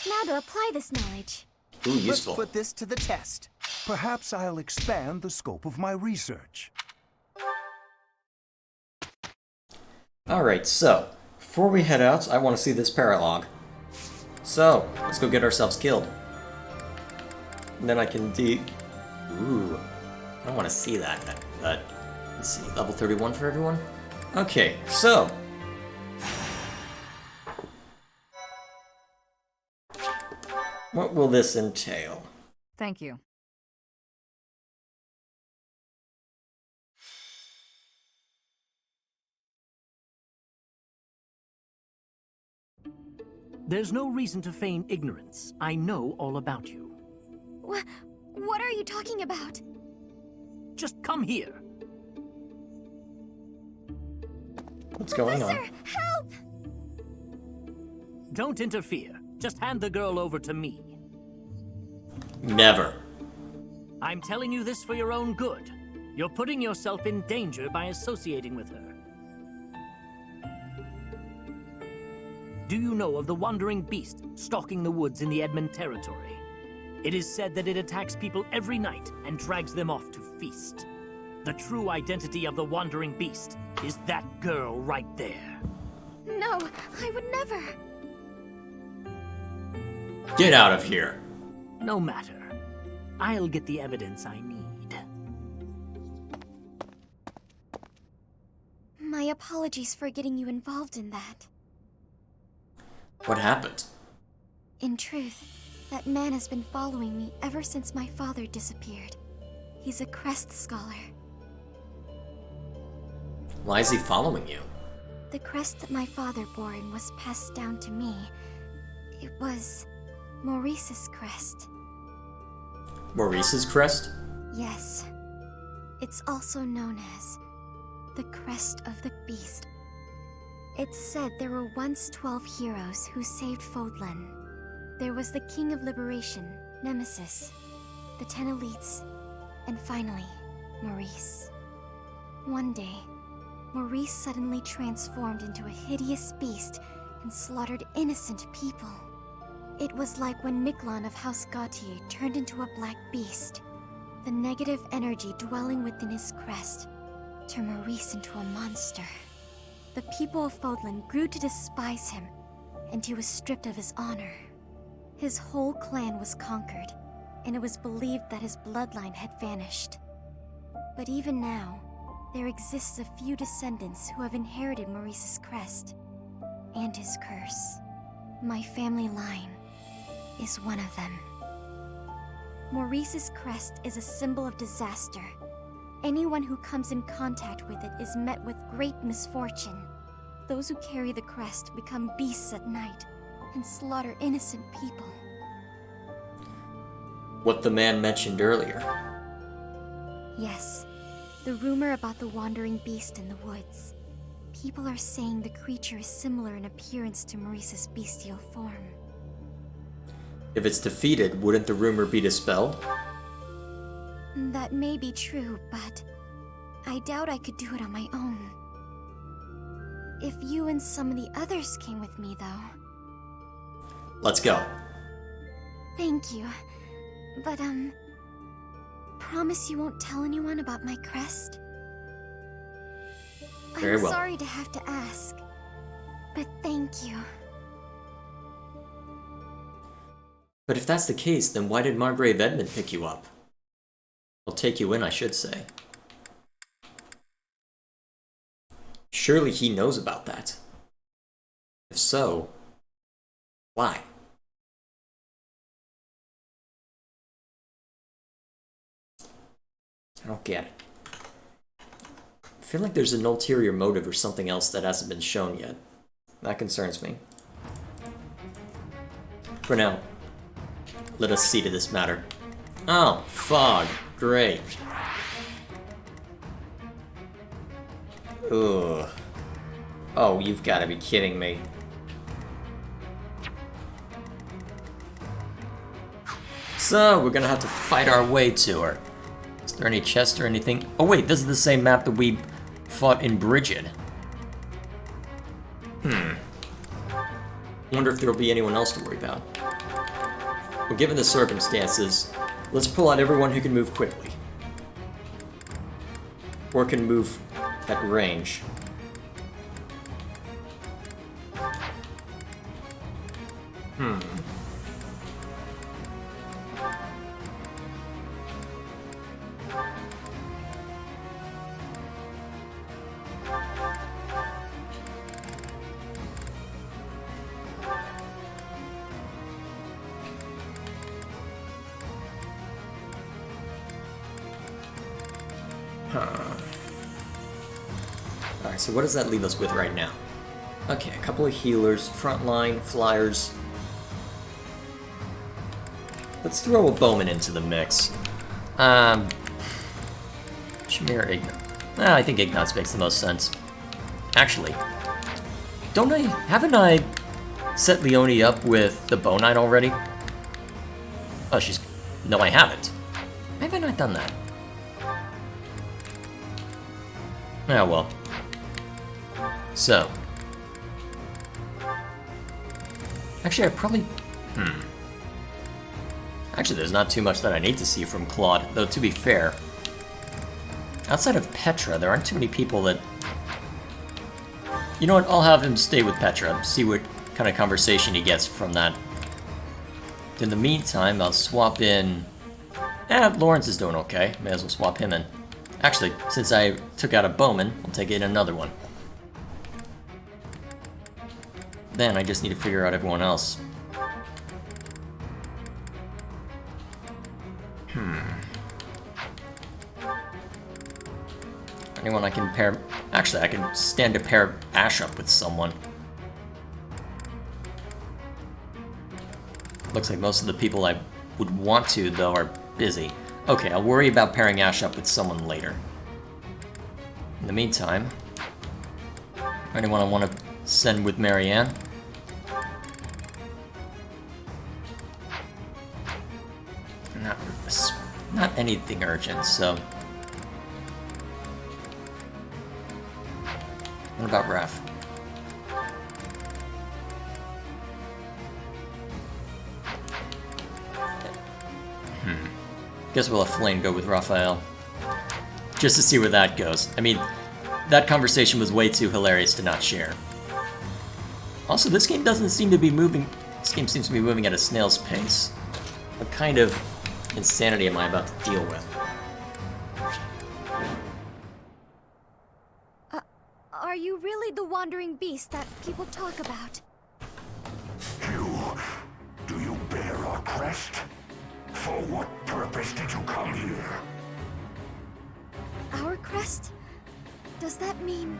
Now to apply this knowledge. Ooh, useful. Let's put this to the test. Perhaps I'll expand the scope of my research. Alright, so, before we head out, I want to see this paralog. So, let's go get ourselves killed. And then I can Ooh, I don't want to see that, but let's see, level 31 for everyone? Okay, so... what will this entail? Thank you. There's no reason to feign ignorance. I know all about you. What are you talking about? Just come here. What's going on? Professor, help! Don't interfere. Just hand the girl over to me. Never. I'm telling you this for your own good. You're putting yourself in danger by associating with her. Do you know of the wandering beast stalking the woods in the Edmund territory? It is said that it attacks people every night and drags them off to feast. The true identity of the wandering beast is that girl right there. No, I would never. Get out of here. No matter. I'll get the evidence I need. My apologies for getting you involved in that. What happened? In truth, that man has been following me ever since my father disappeared. He's a crest scholar. Why is he following you? The crest that my father bore and was passed down to me. It was Maurice's crest. Maurice's crest? Yes. It's also known as the Crest of the Beast. It's said there were once 12 heroes who saved Fodlan. There was the King of Liberation, Nemesis, the 10 elites, and finally, Maurice. One day, Maurice suddenly transformed into a hideous beast and slaughtered innocent people. It was like when Miklon of House Gautier turned into a black beast. The negative energy dwelling within his crest turned Maurice into a monster. The people of Fodlan grew to despise him, and he was stripped of his honor. His whole clan was conquered, and it was believed that his bloodline had vanished. But even now, there exists a few descendants who have inherited Maurice's crest and his curse. My family line is one of them. Maurice's crest is a symbol of disaster. Anyone who comes in contact with it is met with great misfortune. Those who carry the crest become beasts at night and slaughter innocent people. What the man mentioned earlier. Yes, the rumor about the wandering beast in the woods. People are saying the creature is similar in appearance to Maurice's bestial form. If it's defeated, wouldn't the rumor be dispelled? That may be true, but I doubt I could do it on my own. If you and some of the others came with me, though. Let's go. Thank you. But, promise you won't tell anyone about my crest? Very I'm well. sorry to have to ask, but thank you. But if that's the case, then why did Margrave Edmund pick you up? I'll take you in, I should say. Surely he knows about that. If so, why? I don't get it. I feel like there's an ulterior motive or something else that hasn't been shown yet. That concerns me. For now, let us see to this matter. Oh, fog. Great. Ugh. Oh, you've got to be kidding me. So, we're gonna have to fight our way to her. Is there any chest or anything? Oh wait, this is the same map that we fought in Bridget. Wonder if there'll be anyone else to worry about. Well, given the circumstances, let's pull out everyone who can move quickly. Or can move at range. Alright, so what does that leave us with right now? Okay, a couple of healers, frontline, flyers. Let's throw a bowman into the mix. Shamir Ignat. I think Ignatz makes the most sense. Actually, haven't I set Leonie up with the Bow Knight already? Oh, no, I haven't. Why have I not done that? Oh, well. So. Actually, I probably... Actually, there's not too much that I need to see from Claude, though to be fair, outside of Petra, there aren't too many people that... You know what, I'll have him stay with Petra, see what kind of conversation he gets from that. In the meantime, I'll swap in... Lawrence is doing okay, may as well swap him in. Actually, since I took out a bowman, I'll take in another one. Then I just need to figure out everyone else. Anyone I can pair... Actually, I can stand to pair Ash up with someone. Looks like most of the people I would want to, though, are busy. Okay, I'll worry about pairing Ash up with someone later. In the meantime, anyone I want to send with Marianne? Not anything urgent, so... What about Raph? Guess we'll have Flame go with Raphael. Just to see where that goes. I mean, that conversation was way too hilarious to not share. Also, this game doesn't seem to be moving... This game seems to be moving at a snail's pace. What kind of insanity am I about to deal with? Are you really the wandering beast that people talk about? Do you bear our crest? For what purpose did you come here? Our crest? Does that mean...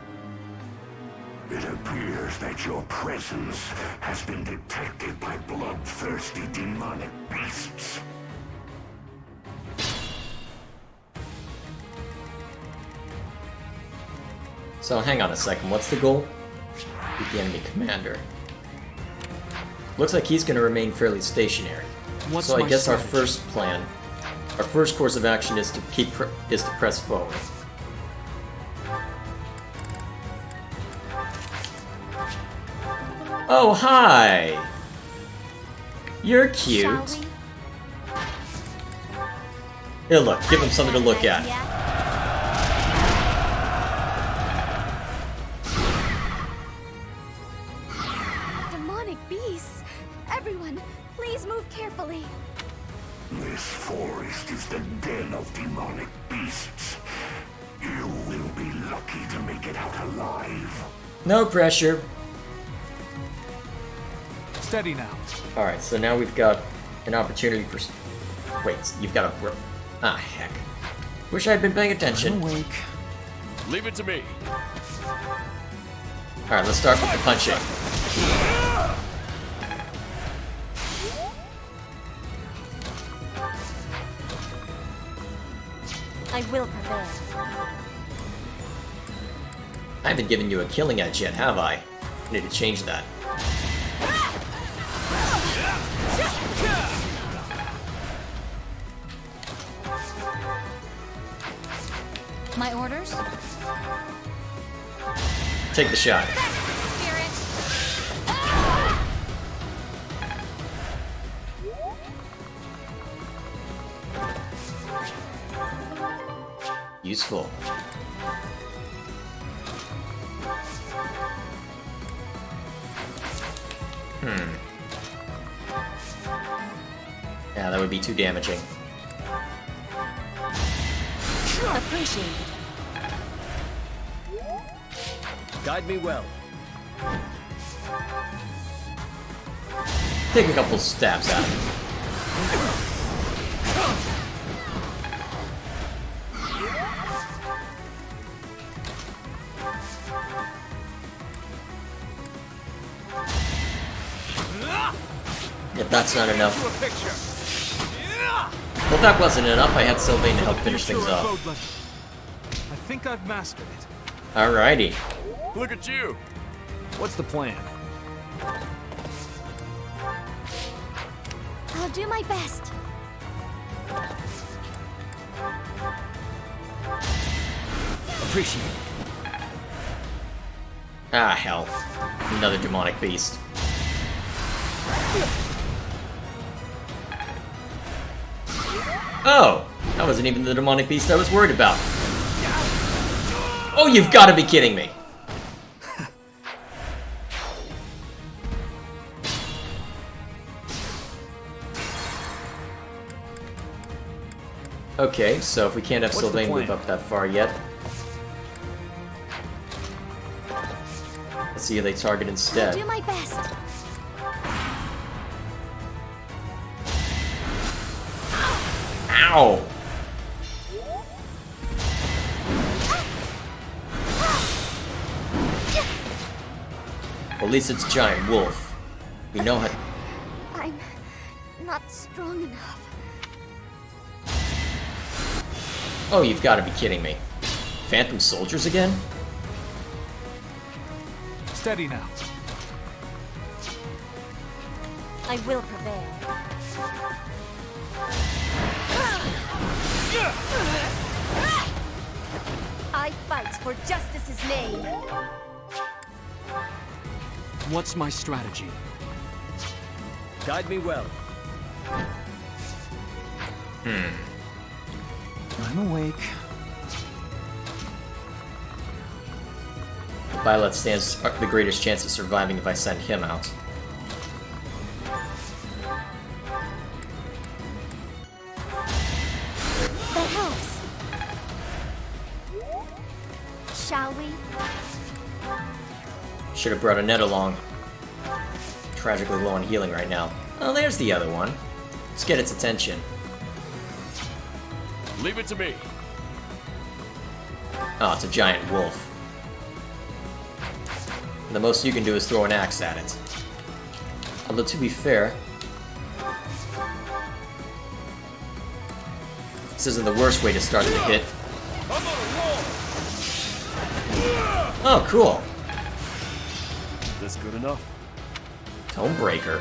It appears that your presence has been detected by bloodthirsty demonic beasts. So hang on a second, what's the goal? Beat the enemy commander. Looks like he's going to remain fairly stationary. So I guess our first plan, our first course of action is to press forward. Oh, hi! You're cute. Here, look, give him something to look at. Demonic beasts! Everyone, please move carefully. This forest is the den of demonic beasts. You will be lucky to make it out alive. No pressure. Steady now. Alright, so now we've got an opportunity for... Wait, you've got a... Ah, heck. Wish I'd been paying attention. Leave it to me. Alright, let's start with the punching. I will prevail. I haven't given you a killing edge yet, have I? I need to change that. My orders? Take the shot. Useful. Yeah, that would be too damaging. Appreciate it. Guide me well. Take a couple stabs at him. If that's not enough. Well, if that wasn't enough, I had Sylvain to help finish things off. I think I've mastered it. Alrighty. Look at you. What's the plan? I'll do my best. Appreciate it. Ah, hell. Another demonic beast. Oh! That wasn't even the demonic beast I was worried about. Oh, you've got to be kidding me! Okay, so if we can't have Sylvain move up that far yet, let's see who they target instead. I'll do my best. Ow! Well, at least it's a giant wolf. We know how. I'm not strong enough. Oh, you've got to be kidding me. Phantom soldiers again? Steady now. I will prevail. I fight for justice's name. What's my strategy? Guide me well. I'm awake. Violet stands the greatest chance of surviving if I send him out. That helps. Shall we? Should have brought Annette along. Tragically low on healing right now. Oh, there's the other one. Let's get its attention. Leave it to me. Oh, it's a giant wolf. And the most you can do is throw an axe at it. Although, to be fair, this isn't the worst way to start the hit. Oh, cool. This good enough? Tomebreaker.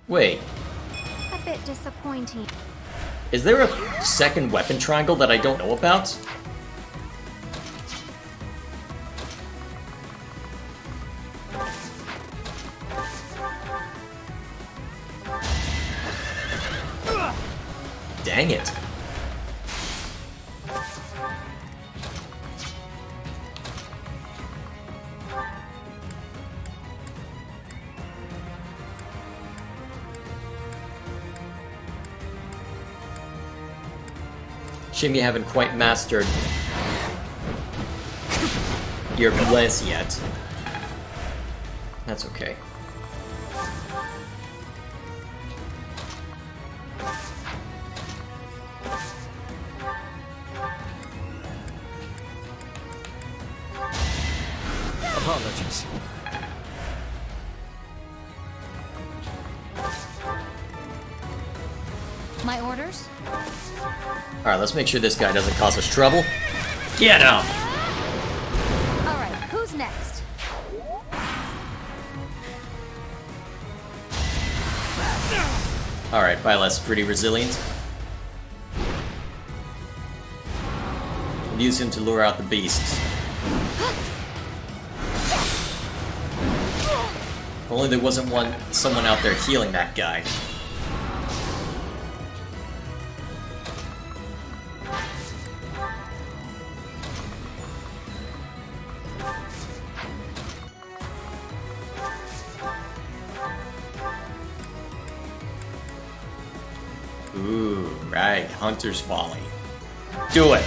Wait, A bit disappointing. is there a second weapon triangle that I don't know about? Dang it. Shame you haven't quite mastered your bless yet. That's okay. Apologies. My orders? Alright, let's make sure this guy doesn't cause us trouble. Get him! next? Alright, Byleth's pretty resilient. Use him to lure out the beasts. If only there wasn't someone out there healing that guy. Ooh, right, Hunter's Folly. Do it!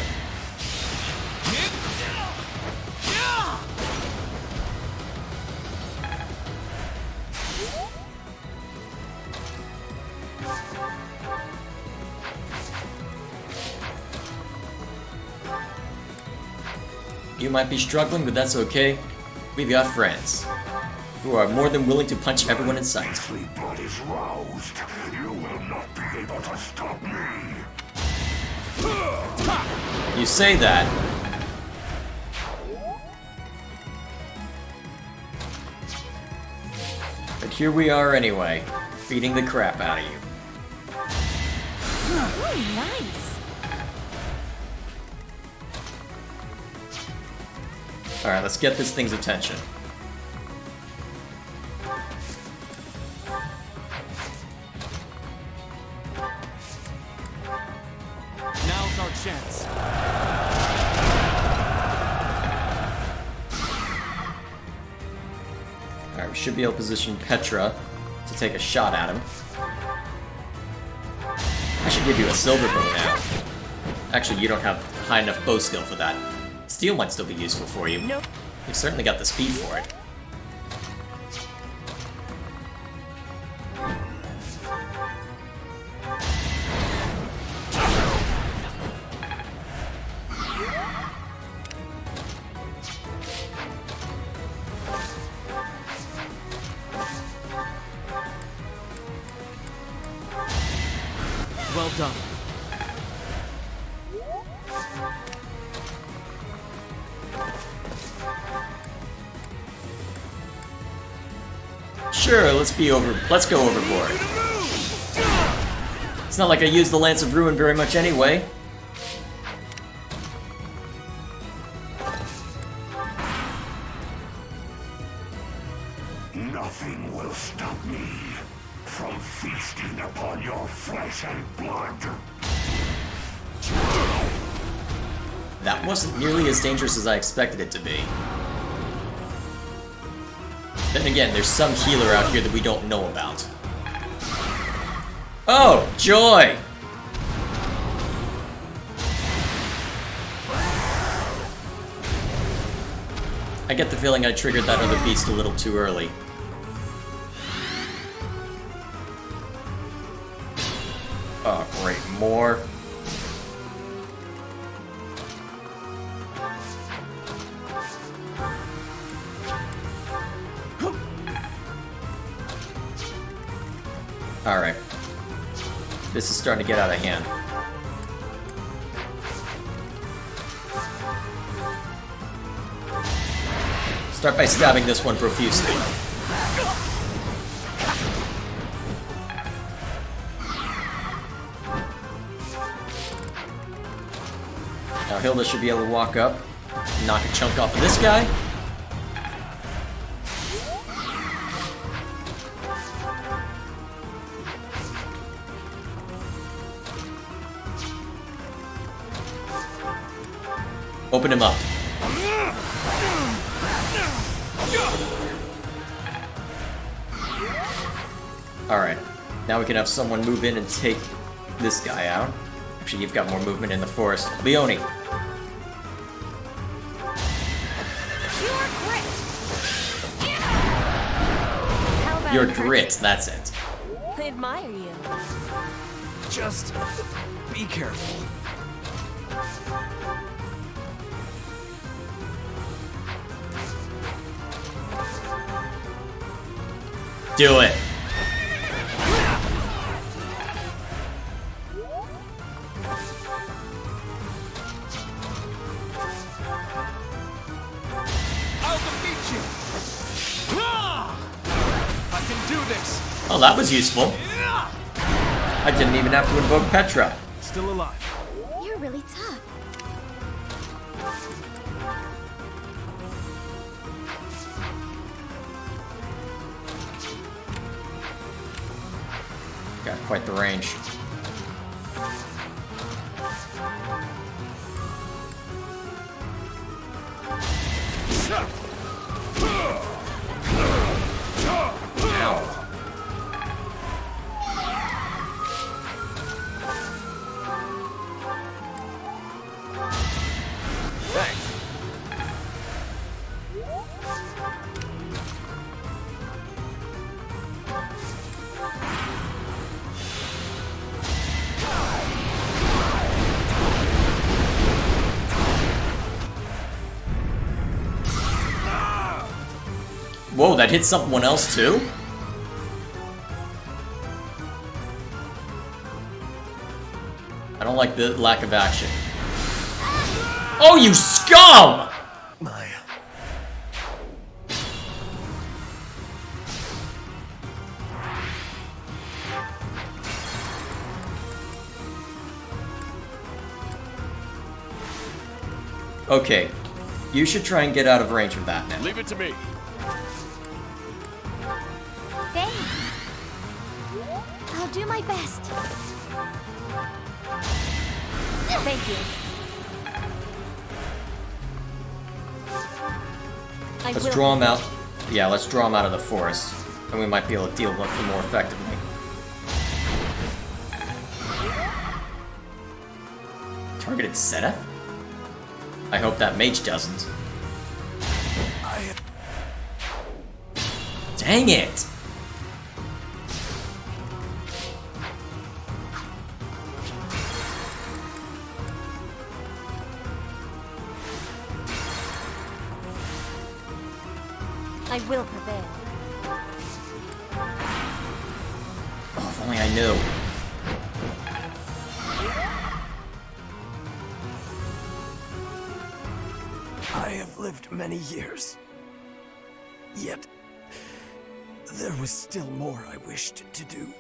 You might be struggling, but that's okay. We've got friends who are more than willing to punch everyone in sight. Blood is roused. You will not be able to stop me. You say that. But here we are anyway, beating the crap out of you. Oh, nice. Alright, let's get this thing's attention. Now's our chance. Alright, we should be able to position Petra to take a shot at him. I should give you a silver bow now. Actually, you don't have high enough bow skill for that. Steel might still be useful for you. Nope. You've certainly got the speed for it. Well done. Sure, let's go overboard. It's not like I use the Lance of Ruin very much anyway. Nothing will stop me from feasting upon your flesh and blood. That wasn't nearly as dangerous as I expected it to be. Then again, there's some healer out here that we don't know about. Oh, joy! I get the feeling I triggered that other beast a little too early. Oh, great, more. Alright. This is starting to get out of hand. Start by stabbing this one profusely. Now Hilda should be able to walk up, knock a chunk off of this guy. Open him up. Alright. Now we can have someone move in and take this guy out. Actually, you've got more movement in the forest. Leone. Your grit, that's it. I admire you. Just be careful. Do it. I'll defeat action! I can do this! Oh, that was useful. I didn't even have to invoke Petra. Still alive. You're really tough. Got quite the range. Ow. Whoa, that hit someone else too? I don't like the lack of action. Oh, you scum! Okay, you should try and get out of range of that now. Leave it to me. Thanks. I'll do my best. Thank you. Let's draw him out. Yeah, let's draw him out of the forest. And we might be able to deal with him more effectively. Targeted Seth? I hope that mage doesn't. Dang it! I will prevail. Oh, if only I knew. I have lived many years. Yet, there was still more I wished to do.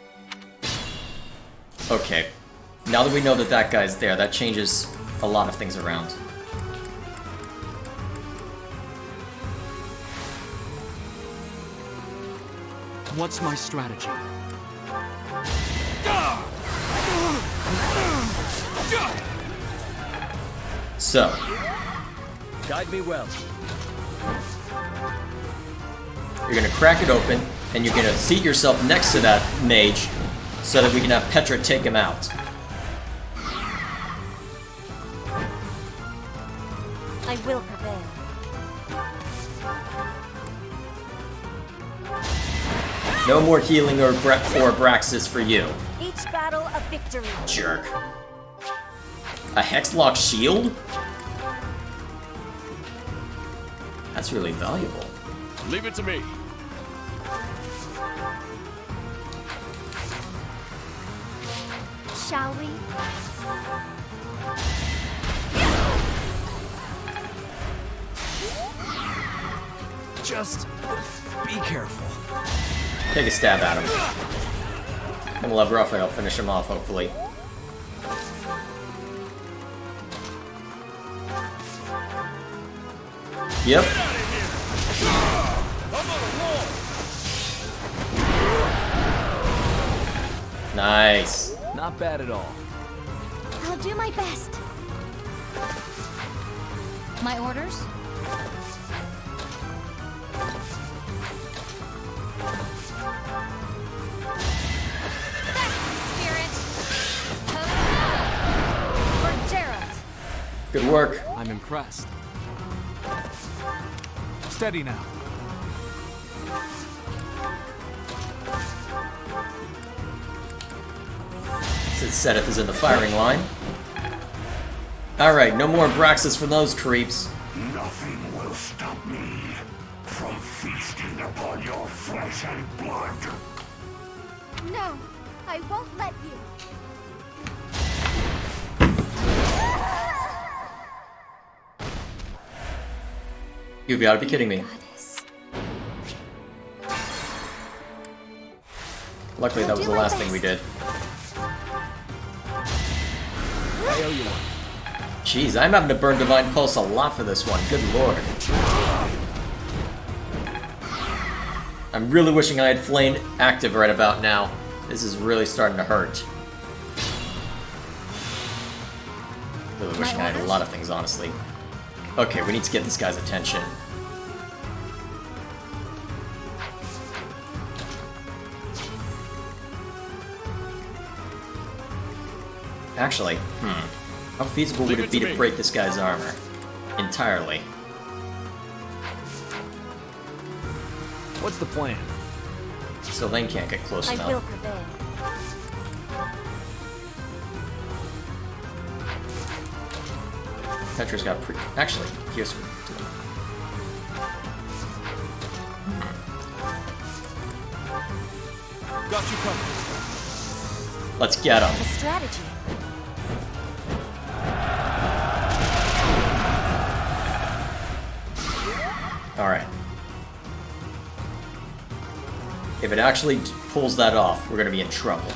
Okay. Now that we know that that guy's there, that changes a lot of things around. What's my strategy? So. Guide me well. You're gonna crack it open, and you're gonna seat yourself next to that mage so that we can have Petra take him out. I will prevail. No more healing or Braxis for you. Each battle a victory. Jerk. A Hexlock shield? That's really valuable. Leave it to me. Shall we? Just be careful. Take a stab at him. And we'll have Raphael finish him off, hopefully. Yep. Nice. Not bad at all. I'll do my best. My orders? Spirit. For Gerald. Good work. I'm impressed. Steady now. Since Seth is in the firing line. Alright, no more Braxis for those creeps. Nothing will stop me from feasting upon your flesh and blood. No, I won't let you. You've got to be kidding me. Goddess. Luckily, that was the last thing we did. I owe you one. Jeez, I'm having to burn Divine Pulse a lot for this one. Good lord. I'm really wishing I had Flame active right about now. This is really starting to hurt. Really wishing I had a lot of things, honestly. Okay, we need to get this guy's attention. Actually, how feasible would it be to break this guy's armor? Entirely. What's the plan? Sylvain can't get close I enough. will prevail. Petra's got actually, here's Got you covered. let's get him. A strategy. Alright. If it actually pulls that off, we're gonna be in trouble.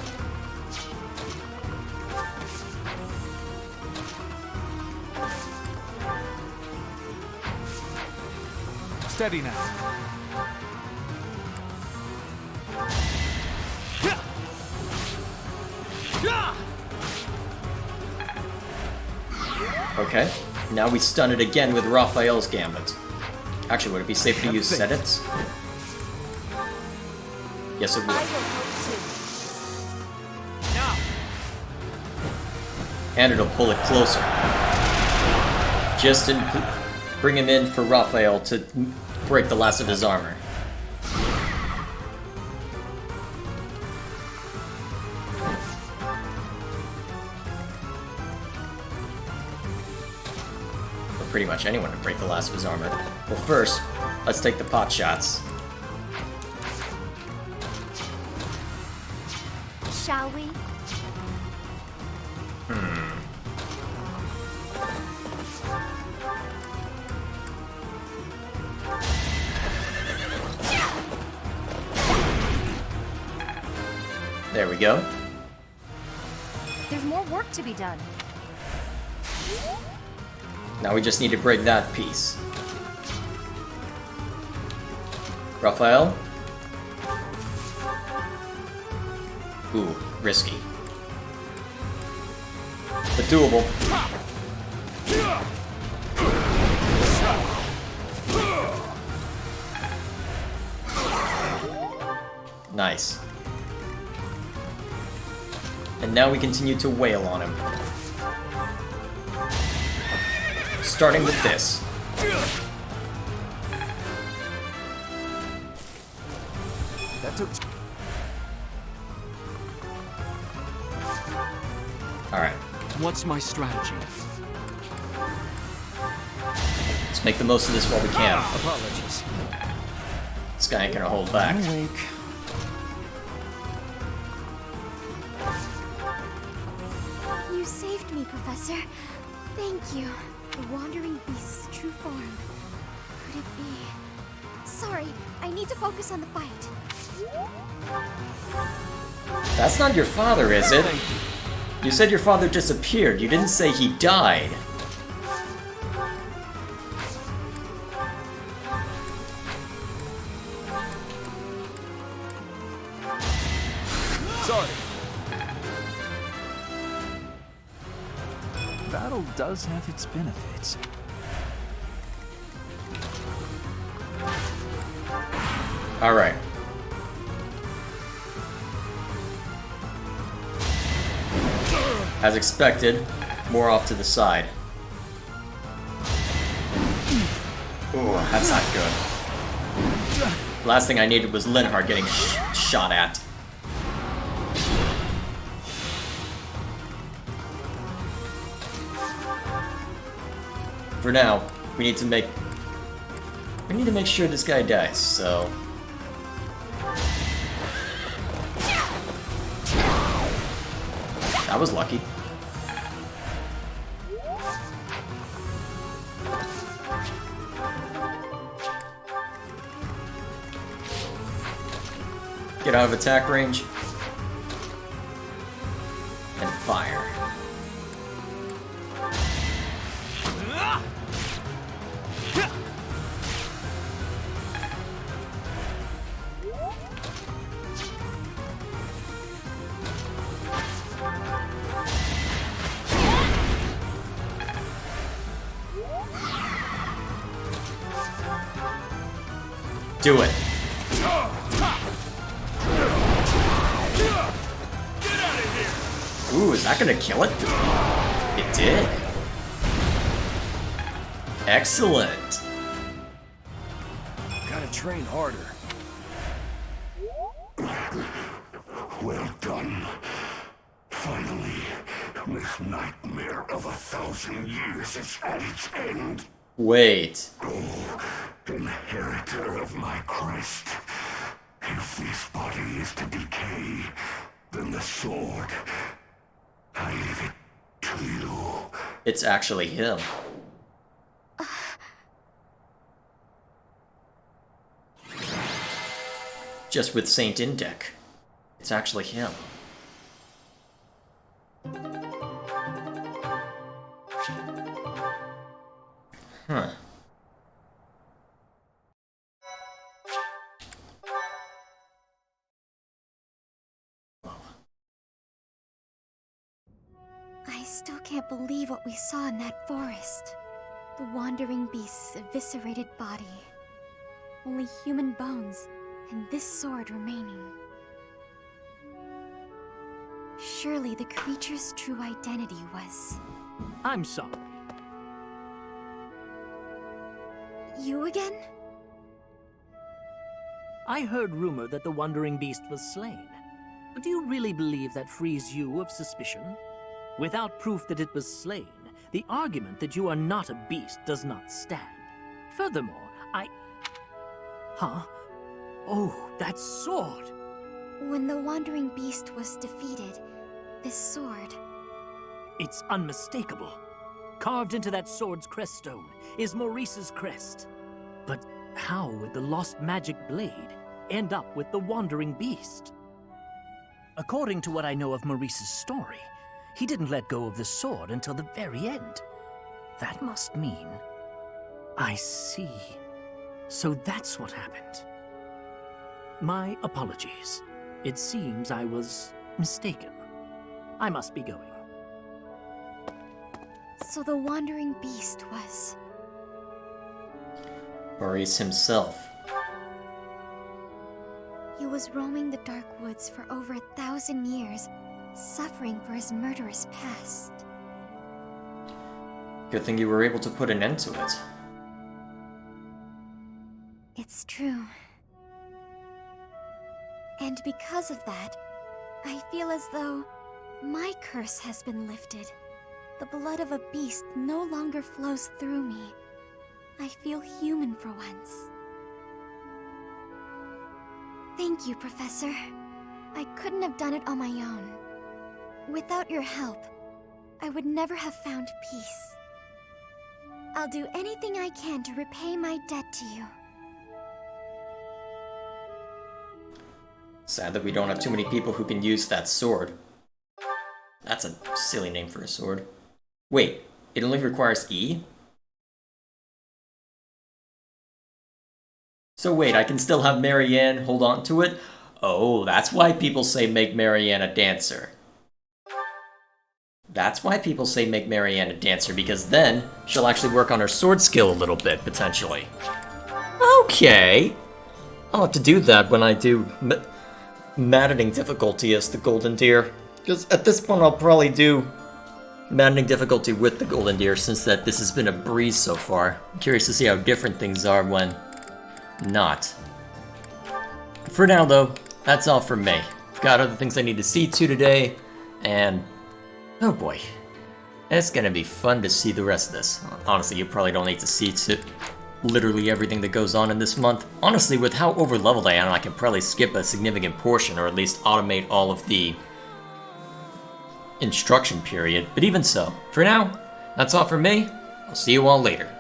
Steady now. Okay. Now we stun it again with Raphael's Gambit. Actually, would it be safe to use Sedits? Yes, it would. And it'll pull it closer. Just bring him in for Raphael to break the last of his armor. Or pretty much anyone to break the last of his armor. Well, first, let's take the pot shots. Shall we? There we go. There's more work to be done. Now we just need to break that piece. Raphael? Ooh, risky. But doable. Nice. And now we continue to wail on him. Starting with this. That took. Alright. What's my strategy? Let's make the most of this while we can. Apologies. This guy ain't gonna hold back. You saved me, Professor. Thank you. The Wandering Beast's true form. Could it be? Sorry, I need to focus on the fight. That's not your father, is it? You said your father disappeared. You didn't say he died. Sorry. Battle does have its benefits. Alright. As expected, more off to the side. Ooh, that's not good. Last thing I needed was Linhardt getting shot at. For now, we need to make sure this guy dies, so... That was lucky. Get out of attack range. Fire. Do it. Ooh, is that gonna kill it? It did. Excellent. Gotta train harder. Well done. Finally, this nightmare of 1,000 years is at its end. Wait. Oh, inheritor of my crest. If this body is to decay, then the sword, I leave it to you. It's actually him. Just with Saint Indec. It's actually him. Huh. I still can't believe what we saw in that forest. The wandering beast's eviscerated body. Only human bones, and this sword remaining. Surely the creature's true identity was... I'm sorry. You again? I heard rumor that the Wandering Beast was slain. But do you really believe that frees you of suspicion? Without proof that it was slain, the argument that you are not a beast does not stand. Furthermore, Huh? Oh, that sword! When the wandering beast was defeated, this sword... It's unmistakable. Carved into that sword's crest stone is Maurice's crest. But how would the lost magic blade end up with the Wandering Beast? According to what I know of Maurice's story, he didn't let go of the sword until the very end. That must mean... I see. So that's what happened. My apologies. It seems I was mistaken. I must be going. So the wandering beast was... Maurice himself. He was roaming the dark woods for over 1,000 years, suffering for his murderous past. Good thing you were able to put an end to it. It's true. And because of that, I feel as though my curse has been lifted. The blood of a beast no longer flows through me. I feel human for once. Thank you, Professor. I couldn't have done it on my own. Without your help, I would never have found peace. I'll do anything I can to repay my debt to you. Sad that we don't have too many people who can use that sword. That's a silly name for a sword. Wait, it only requires E? So wait, I can still have Marianne hold on to it? Oh, that's why people say make Marianne a dancer. That's why people say make Marianne a dancer, because then she'll actually work on her sword skill a little bit, potentially. Okay. I'll have to do that when I do maddening difficulty as the Golden Deer. Because at this point I'll probably do maddening difficulty with the Golden Deer, since that this has been a breeze so far. I'm curious to see how different things are when not. For now though, that's all from me. I've got other things I need to see to today, and oh boy, it's gonna be fun to see the rest of this. Honestly, you probably don't need to see to literally everything that goes on in this month. Honestly, with how over-leveled I am, I can probably skip a significant portion, or at least automate all of the instruction period. But even so, for now, that's all from me. I'll see you all later.